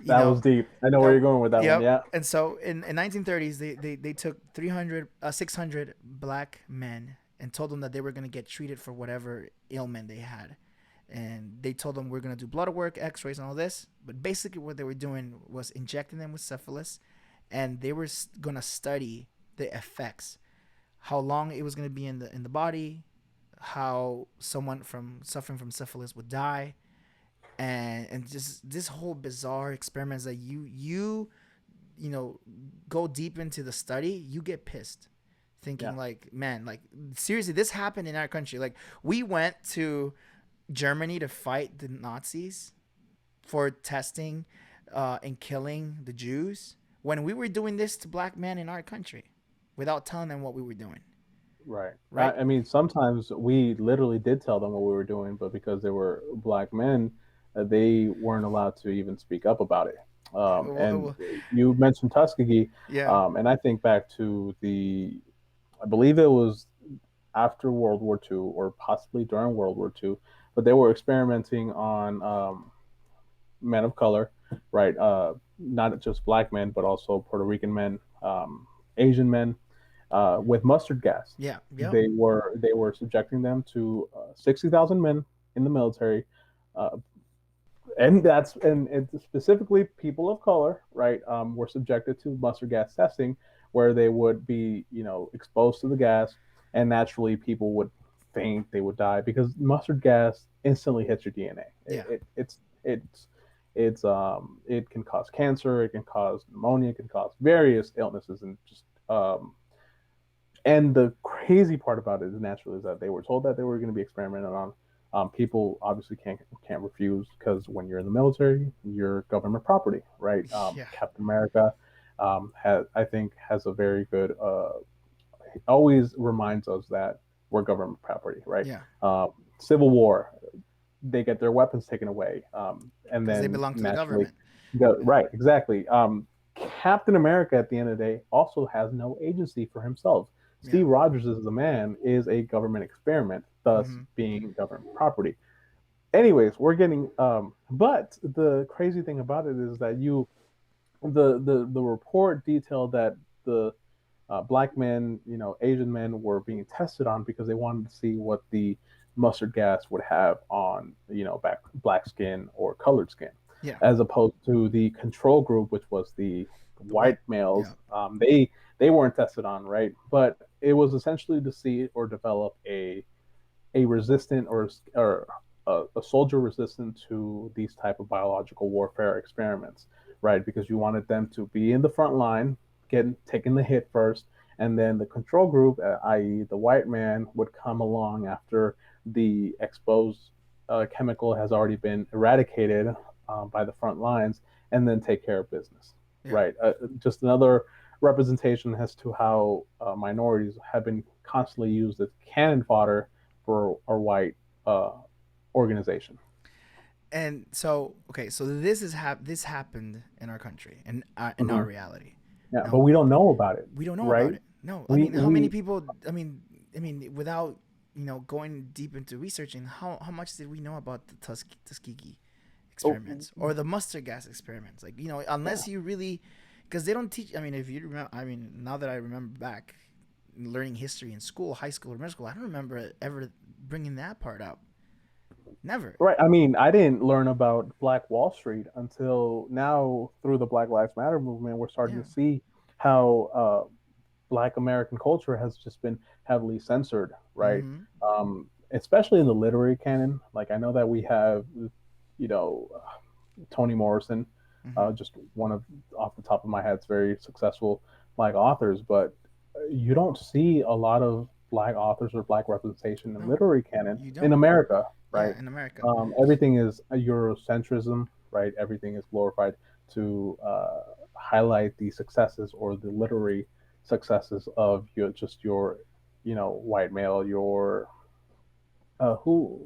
you that was know, deep. I know where uh, you're going with that one. yep. Yeah. And so in 1930s, they took 600 black men and told them that they were going to get treated for whatever ailment they had. And they told them we're going to do blood work, x-rays, and all this. But basically what they were doing was injecting them with syphilis, and they were going to study the effects, how long it was going to be in the body, how someone from suffering from syphilis would die, and just this whole bizarre experiments that you know go deep into the study, you get pissed Yeah. thinking like, man, like seriously, this happened in our country. Like we went to Germany to fight the Nazis for testing and killing the Jews when we were doing this to black men in our country without telling them what we were doing, Right. right? I mean, sometimes we literally did tell them what we were doing, but because they were black men, they weren't allowed to even speak up about it. And you mentioned Tuskegee, Yeah, and I think back to I believe it was after World War II or possibly during World War II, but they were experimenting on men of color, right? Not just black men, but also Puerto Rican men, Asian men, with mustard gas. yeah, yep, They were subjecting them to 60,000 men in the military, uh, and specifically people of color, right? Were subjected to mustard gas testing, where they would be, exposed to the gas, and naturally people would faint, they would die because mustard gas instantly hits your DNA. yeah, It can cause cancer, it can cause pneumonia, it can cause various illnesses, and the crazy part about it is naturally is that they were told that they were going to be experimented on. People obviously can't refuse because when you're in the military, you're government property, right? yeah, Captain America I think has a very good always reminds us that we're government property, right? yeah, Civil War, they get their weapons taken away, and because they then belong to the naturally, government. Right, exactly. Captain America, at the end of the day, also has no agency for himself. Yeah. Steve Rogers, as the man, is a government experiment, thus Mm-hmm. being government property. Anyways, we're getting. But the crazy thing about it is that the report detailed that the black men, Asian men were being tested on because they wanted to see what the mustard gas would have on, black skin or colored skin, Yeah. as opposed to the control group, which was the The white. white males. Yeah. They weren't tested on, right? But it was essentially to see or develop a resistant or a soldier resistant to these type of biological warfare experiments, right? Because you wanted them to be in the front line, getting taking the hit first, and then the control group, i.e., the white man, would come along after the exposed chemical has already been eradicated by the front lines, and then take care of business, Yeah. right? Just another representation as to how minorities have been constantly used as cannon fodder for a white uh, organization. And so, okay, so this happened in our country and in our Mm-hmm. reality. Yeah, but Now we don't know about it, we don't know about right? it. No, I We mean, how many we people? I mean, without going deep into researching, how much did we know about the Tuskegee oh, experiments or the mustard gas experiments? Like, yeah, unless you really, because they don't teach. I mean, if you remember, I mean, now that I remember back, learning history in school, high school or middle school, I don't remember ever bringing that part up. Never. right. I mean, I didn't learn about Black Wall Street until now through the Black Lives Matter movement. We're starting Yeah. to see how Black American culture has just been heavily censored, right? Mm-hmm. Especially in the literary canon. Like I know that we have, you know, Toni Morrison, Mm-hmm. just one of off the top of my head, it's very successful black authors, but you don't see a lot of black authors or black representation in No, literary canon you in don't. America, right? Yeah, in America. Everything is a Eurocentrism, right? Everything is glorified to highlight the successes or the literary successes of your white male, your who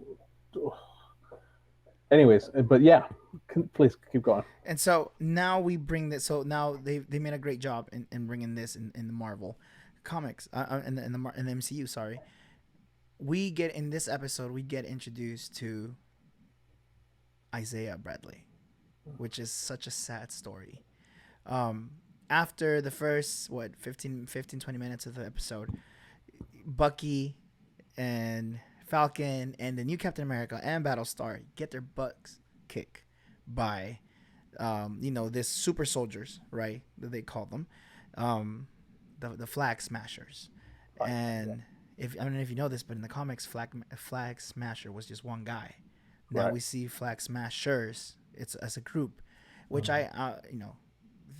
anyways, but yeah, please keep going. And so now we bring this. So now they made a great job in bringing this in the Marvel comics, in the MCU. Sorry, we get in this episode we get introduced to Isaiah Bradley, which is such a sad story. Um, After the first 20 minutes of the episode, Bucky and Falcon and the new Captain America and Battlestar get their butts kicked by this super soldiers, right? That they call them, um, the flag smashers. Right. Yeah. And if I don't know if you know this, but in the comics, flag smasher was just one guy. Now Right. we see flag smashers. It's as a group, which Mhm.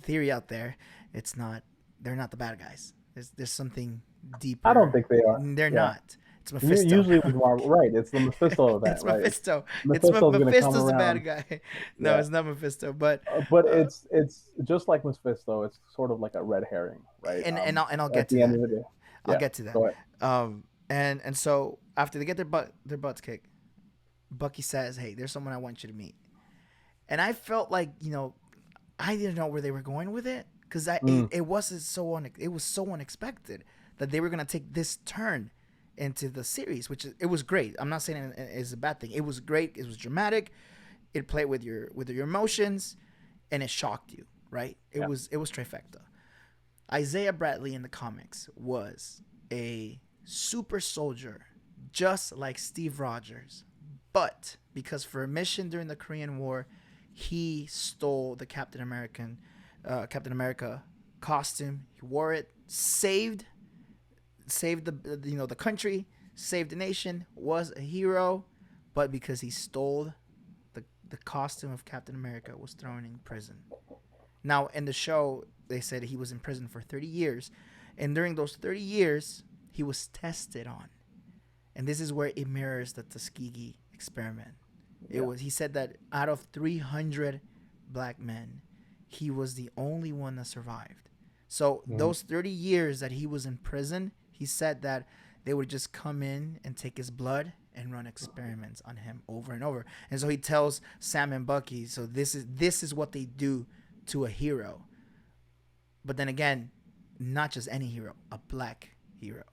theory out there. It's not. They're not the bad guys. There's something I don't deeper. think they are. They're Yeah. not. It's Mephisto. Usually with Marvel, right? It's the Mephisto event, It's right? Mephisto. Mephisto's gonna come Mephisto's the bad around. guy. No, Yeah. it's not Mephisto. But But uh, it's just like Mephisto. It's sort of like a red herring, right? and I'll At get to the end that. of the day, I'll yeah. get to that. Go ahead. And so after they get their butts kicked, Bucky says, "Hey, there's someone I want you to meet." And I felt like I didn't know where they were going with it because Mm, it wasn't it was so unexpected that they were gonna take this turn into the series, which it was great. I'm not saying it's a bad thing. It was great. It was dramatic. It played with your emotions, and it shocked you. Right? It yeah. was trifecta. Isaiah Bradley in the comics was a super soldier, just like Steve Rogers. But because for a mission during the Korean War, he stole the Captain America costume. He wore it, saved the country, saved the nation, was a hero. But because he stole the costume of Captain America, was thrown in prison. Now, in the show, they said he was in prison for 30 years. And during those 30 years, he was tested on. And this is where it mirrors the Tuskegee experiment. Yeah. He said that out of 300 black men, he was the only one that survived. So Mhm. those 30 years that he was in prison, he said that they would just come in and take his blood and run experiments on him over and over. And so he tells Sam and Bucky, so this is what they do to a hero. But then again, not just any hero, a black hero,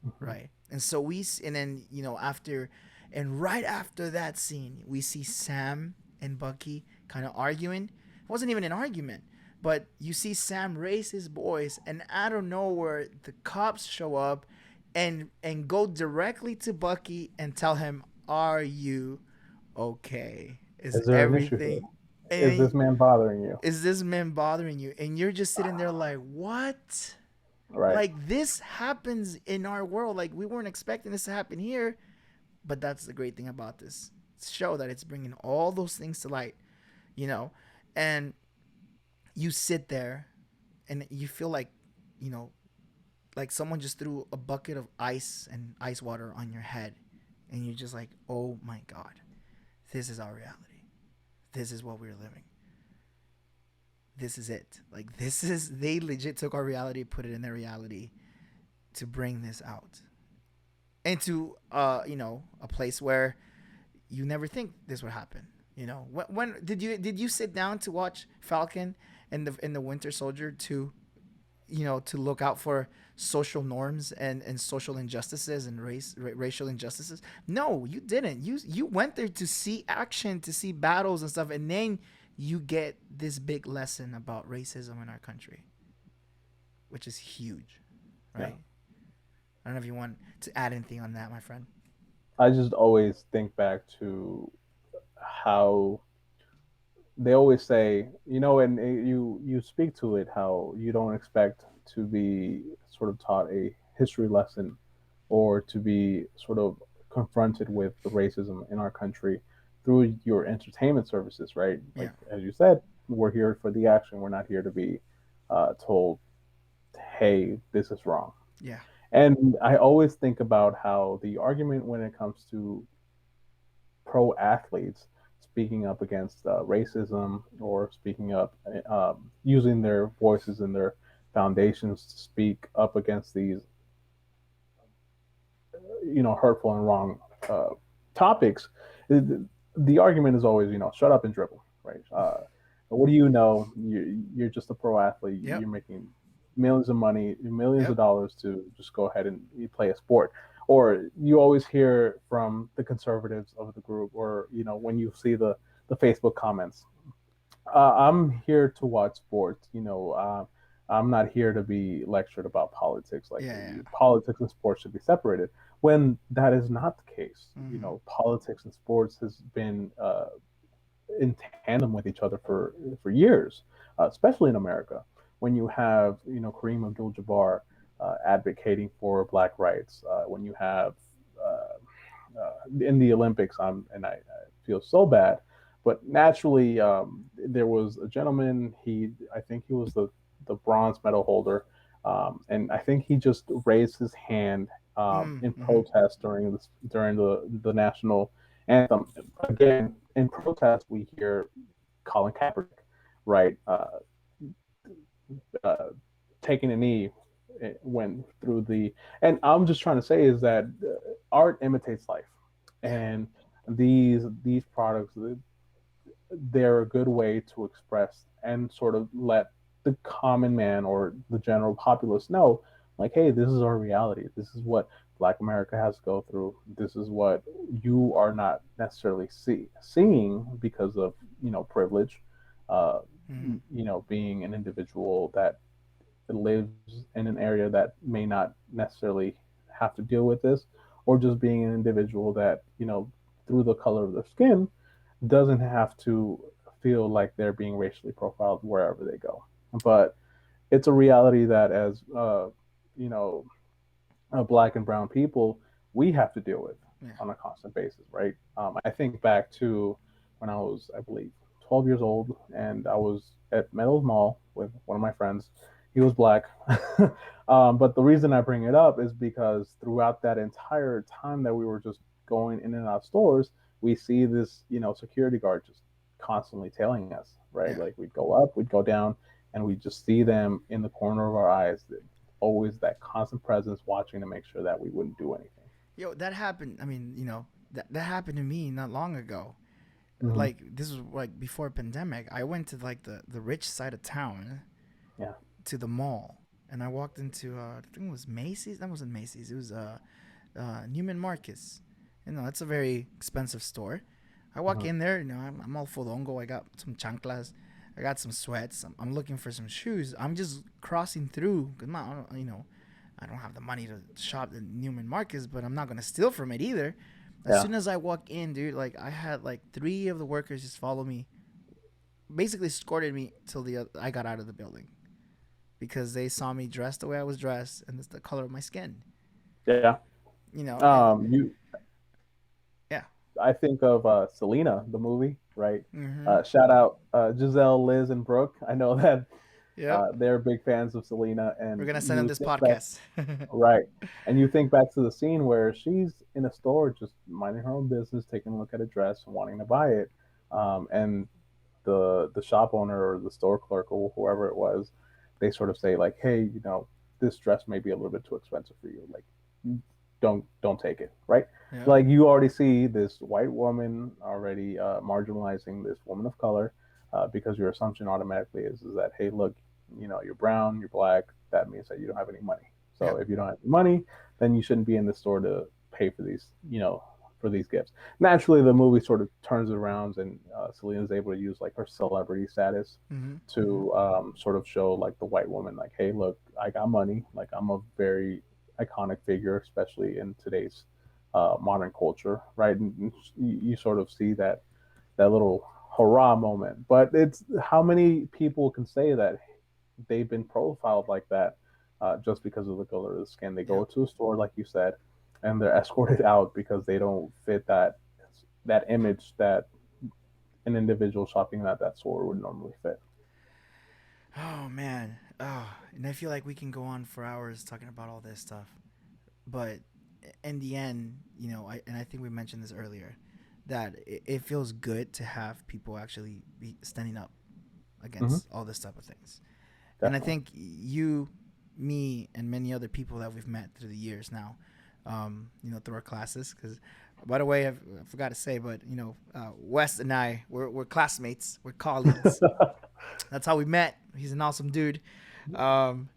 Mhm. right? And so and then after, and right after that scene, we see Sam and Bucky kind of arguing. It wasn't even an argument, but you see Sam raise his voice, and out of nowhere, the cops show up, and go directly to Bucky and tell him, "Are you okay? Is Is there an issue here? everything? Is And this man bothering you? is this man bothering you?" And you're just sitting there like, "What?" Right. Like, this happens in our world. Like, we weren't expecting this to happen here, but that's the great thing about this show, that it's bringing all those things to light, you know. And you sit there and you feel like, you know, like someone just threw a bucket of ice and ice water on your head, and you're just like, oh my god, this is our reality. This is what we're living. This is it. Like, this is, they legit took our reality, put it in their reality to bring this out into a place where you never think this would happen. When did you sit down to watch Falcon and the Winter Soldier to look out for social norms and social injustices and racial injustices? No, you didn't. You went there to see action, to see battles and stuff, and then you get this big lesson about racism in our country, which is huge, Yeah. right? I don't know if you want to add anything on that, my friend. I just always think back to how they always say, and you speak to it, how you don't expect to be sort of taught a history lesson or to be sort of confronted with the racism in our country through your entertainment services, right? Like Yeah, as you said, we're here for the action. We're not here to be told, "Hey, this is wrong." yeah, And I always think about how the argument when it comes to pro athletes speaking up against racism or speaking up, using their voices and their foundations to speak up against these, hurtful and wrong uh, topics. The argument is always, shut up and dribble, right? What do you know? You're just a pro athlete. yep, You're making millions of money, millions of yep, dollars to just go ahead and you play a sport. Or you always hear from the conservatives of the group, or when you see the Facebook comments, I'm here to watch sports. I'm not here to be lectured about politics. Like yeah, yeah. politics and sports should be separated. When that is not the case, Mm-hmm. politics and sports has been in tandem with each other for years, especially in America. When you have Kareem Abdul-Jabbar advocating for Black rights, when you have in the Olympics, I feel so bad, but naturally there was a gentleman. I think he was the bronze medal holder, and I think he just raised his hand in Mm-hmm. protest during the national anthem. Again, in protest, we hear Colin Kaepernick, right, uh, taking a knee when through the. And I'm just trying to say is that art imitates life, Yeah, and these products, they're a good way to express and sort of let the common man or the general populace know, like, hey, this is our reality. This is what Black America has to go through. This is what you are not necessarily seeing because of privilege. Uh, mm-hmm. being an individual that lives in an area that may not necessarily have to deal with this, or just being an individual that through the color of their skin doesn't have to feel like they're being racially profiled wherever they go. But it's a reality that as you know black and brown people, we have to deal with Yeah, on a constant basis, right? I think back to when I was, I believe, 12 years old, and I was at Meadows Mall with one of my friends. He was black. But the reason I bring it up is because throughout that entire time that we were just going in and out of stores, we see this, security guard just constantly tailing us, right? yeah. Like we'd go up, we'd go down, and we just see them in the corner of our eyes, always that constant presence watching to make sure that we wouldn't do anything. Yo, that happened. I mean, that happened to me not long ago. Hmm. Like this was like before pandemic. I went to like the rich side of town Yeah. to the mall, and I walked into I think it was Macy's. That wasn't Macy's. It was Neiman Marcus. You know, that's a very expensive store. I walk Hmm. in there, you know, I'm all fodongo. I got some chanclas, I got some sweats. I'm looking for some shoes. I'm just crossing through because you know, I don't have the money to shop at Neiman Marcus, but I'm not gonna steal from it either. As Yeah. soon as I walk in, dude, like I had like three of the workers just follow me, basically escorted me till I got out of the building because they saw me dressed the way I was dressed and it's the color of my skin. Yeah. You know, and You yeah. I think of Selena, the movie, right? Mm-hmm. Shout out Giselle, Liz, and Brooke. I know that Yep. they're big fans of Selena, We're and gonna send them you this think back, podcast. right? And you think back to the scene where she's in a store, just minding her own business, taking a look at a dress and wanting to buy it, and the shop owner or the store clerk or whoever it was, they sort of say like, "Hey, this dress may be a little bit too expensive for you. Like, don't take it, right?" Yep. Like you already see this white woman already marginalizing this woman of color because your assumption automatically is that, hey, look, you're brown, you're black. That means that you don't have any money. So Yep. if you don't have any money, then you shouldn't be in the store to pay for these, for these gifts. Naturally, the movie sort of turns it around, and Selena's able to use like her celebrity status Mm-hmm. Mm-hmm. to sort of show like the white woman, like, hey, look, I got money. Like I'm a very iconic figure, especially in today's modern culture, right? And you sort of see that little hurrah moment. But it's how many people can say that they've been profiled like that just because of the color of the skin. They go Yep. to a store, like you said, and they're escorted out because they don't fit that image that an individual shopping at that store would normally fit. Oh man. Oh, and I feel like we can go on for hours talking about all this stuff. But in the end, you know, I think we mentioned this earlier, that it feels good to have people actually be standing up Hmm. against all this type of things. And I Definitely. think you, me, and many other people that we've met through the years now, you know, through our classes. Because, by the way, I forgot to say, but you know, Wes and I, we're classmates, we're colleagues. That's how we met. He's an awesome dude. Um,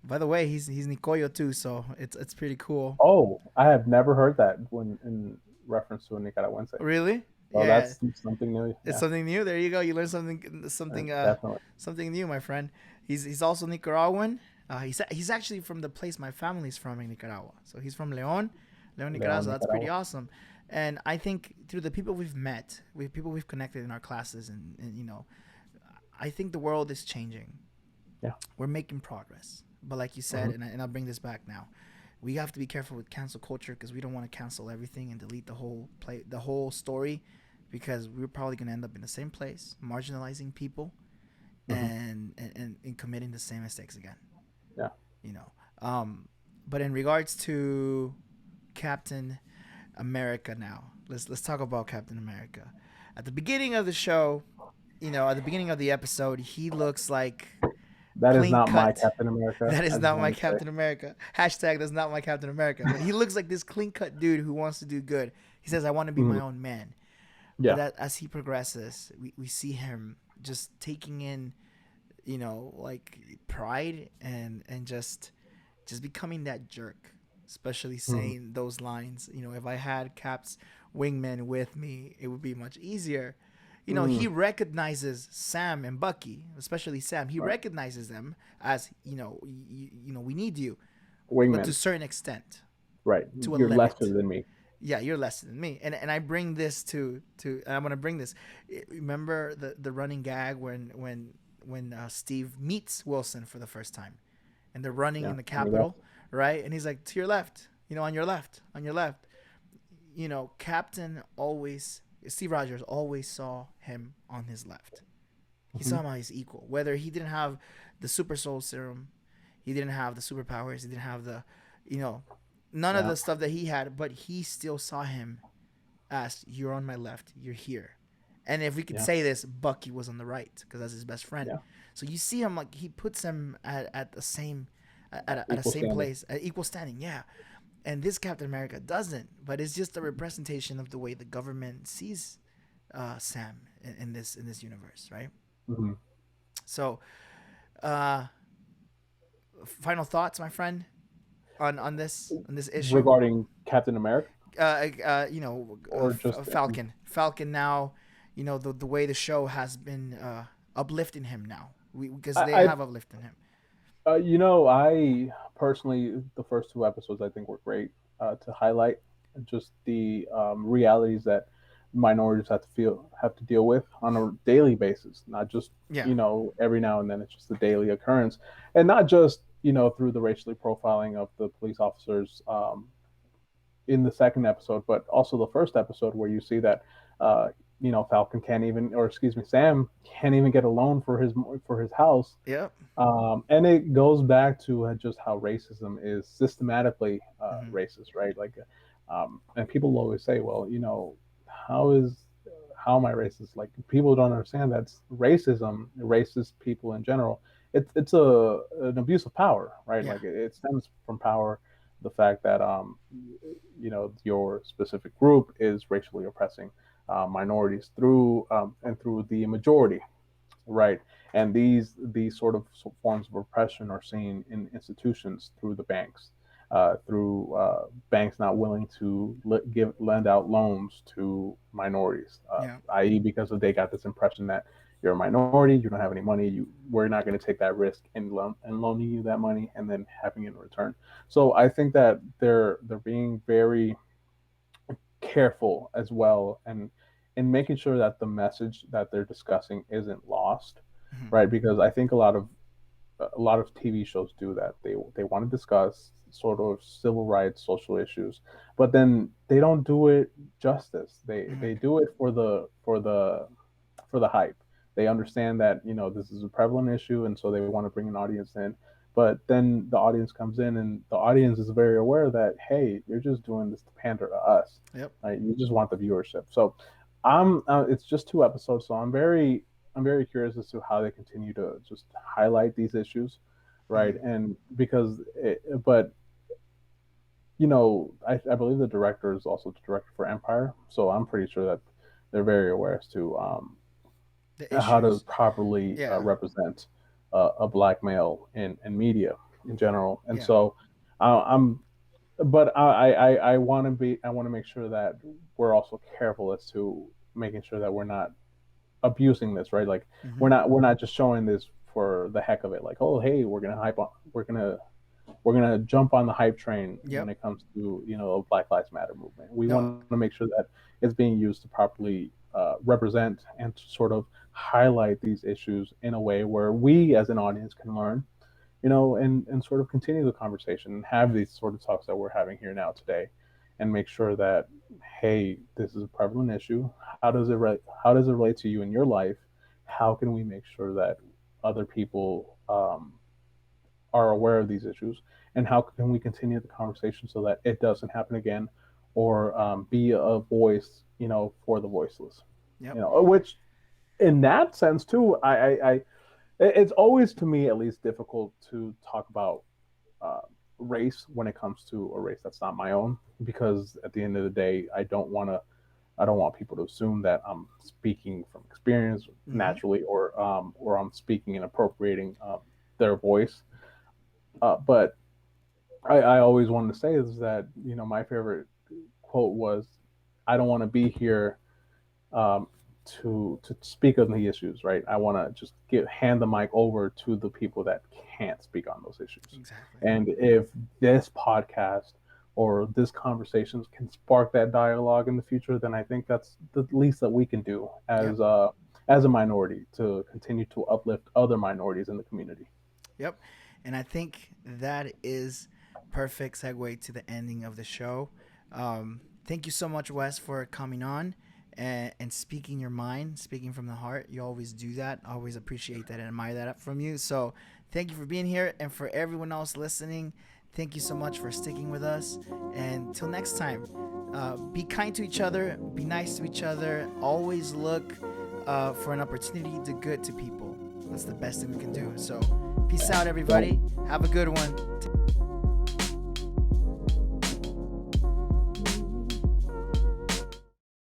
by the way, he's Nicoyo too, so it's pretty cool. Oh, I have never heard that when in reference to a Nicaraguense. Really? Well, Yeah, that's something new. it's Yeah, something new. There you go. You learn something definitely. something new, my friend. He's also Nicaraguan. He's actually from the place my family's from in Nicaragua. So he's from Leon, Nicaragua. Leon, So that's pretty Nicaragua. awesome. And I think through the people we've met, with people we've connected in our classes, and you know, I think the world is changing. Yeah. We're making progress. But like you said, Hmm. and I'll bring this back now, we have to be careful with cancel culture because we don't want to cancel everything and delete the whole story, because we're probably going to end up in the same place, marginalizing people Hmm. and committing the same mistakes again. Yeah. You know, but in regards to Captain America, now let's talk about Captain America. At the beginning of the show, you know, at the beginning of the episode, he looks like That is clean not my cut. Captain America. That is I just not my want to say. Captain America. Hashtag that's not my Captain America. But he looks like this clean cut dude who wants to do good. He says, I want to be my Mhm. own man. But Yeah. as he progresses, we see him just taking in, you know, like pride and just becoming that jerk. Especially Hmm. saying those lines, you know, if I had Cap's wingman with me, it would be much easier. You know, he Mm. recognizes Sam and Bucky, especially Sam. He Right. recognizes them as, you know, you know, we need you, but to a Wingman. certain extent, Right. to a You're lesser limit. than me. Yeah, you're less than me, and I bring this to and I'm gonna bring this. Remember the running gag when Steve meets Wilson for the first time, and they're running Yeah. in the On your left. Capitol, right? And he's like, to your left, you know, on your left, on your left. You know, Captain always Steve Rogers always saw him on his left. He Hmm. saw him as his equal. Whether he didn't have the super soul serum, he didn't have the superpowers, he didn't have the, you know, none of Yeah. the stuff that he had, but he still saw him as, you're on my left, you're here. And if we could Yeah. say this, Bucky was on the right because that's his best friend. Yeah. So you see him like he puts him at the same at a Equal same standing. place, at equal standing. Yeah, and this Captain America doesn't. But it's just a representation of the way the government sees Sam in this universe, right? Hmm. So, uh, final thoughts, my friend, on this issue. Regarding Captain America, or just Falcon now, the way the show has been uplifting him now, because they I have uplifted him. I personally, the first two episodes I think were great to highlight just the realities that minorities have to deal with on a daily basis, not just Yeah. every now and then. It's just a daily occurrence, and not just through the racially profiling of the police officers in the second episode, but also the first episode where you see that uh, Falcon can't even, or excuse me, Sam can't even get a loan for his house. Yep. And it goes back to just how racism is systematically Mm-hmm. racist, right? Like, and people always say, well, how is how am I racist? Like, people don't understand that's racism, racist people in general. It's an abuse of power, right? Yeah. Like, it stems from power, the fact that your specific group is racially oppressing minorities through the majority, right? And these sort of forms of oppression are seen in institutions through the banks, through banks not willing to lend out loans to minorities, Yeah. i.e., because they got this impression that you're a minority, you don't have any money, we're not going to take that risk in loaning you that money and then having it in return. So I think that they're being very careful as well, and in making sure that the message that they're discussing isn't lost, Mm-hmm. right? Because I think a lot of TV shows do that. They want to discuss sort of civil rights, social issues, but then they don't do it justice. They Mm-hmm. do it for the hype. They understand that this is a prevalent issue, and so they want to bring an audience in. But then the audience comes in, and the audience is very aware that, hey, you're just doing this to pander to us. Yep. Right? You just want the viewership. So it's just two episodes, so I'm very curious as to how they continue to just highlight these issues, right? Mm-hmm. And because, but I believe the director is also the director for Empire, so I'm pretty sure that they're very aware as to The how to issues. properly Yeah. represent a black male in media in general. And Yeah. so I'm, but I want to make sure that we're also careful as to making sure that we're not abusing this, right? Like, Mm-hmm. we're not just showing this for the heck of it. Like, oh, hey, we're gonna jump on the hype train when Yep. it comes to a Black Lives Matter movement. We No. want to make sure that it's being used to properly represent and to sort of highlight these issues in a way where we as an audience can learn, and sort of continue the conversation and have these sort of talks that we're having here now today, and make sure that, hey, this is a prevalent issue. How does it relate to you in your life? How can we make sure that other people are aware of these issues, and how can we continue the conversation so that it doesn't happen again, or be a voice, for the voiceless, Yep. which in that sense too, it's always, to me at least, difficult to talk about uh, race when it comes to a race that's not my own, because at the end of the day, I don't want people to assume that I'm speaking from experience Mm-hmm. naturally, or I'm speaking and appropriating their voice. But I always wanted to say is that my favorite quote was, "I don't want to be here um, to speak on the issues, right? I want to just hand the mic over to the people that can't speak on those issues. Exactly. And if this podcast or this conversations can spark that dialogue in the future, then I think that's the least that we can do Yep. as a minority, to continue to uplift other minorities in the community." Yep. And I think that is perfect segue to the ending of the show. Thank you so much, Wes, for coming on and speaking your mind, speaking from the heart. You always do that. I always appreciate that and admire that from you. So thank you for being here. And for everyone else listening, thank you so much for sticking with us. And till next time, be kind to each other, be nice to each other, always look for an opportunity to do good to people. That's the best thing we can do. So, peace out, everybody. Have a good one.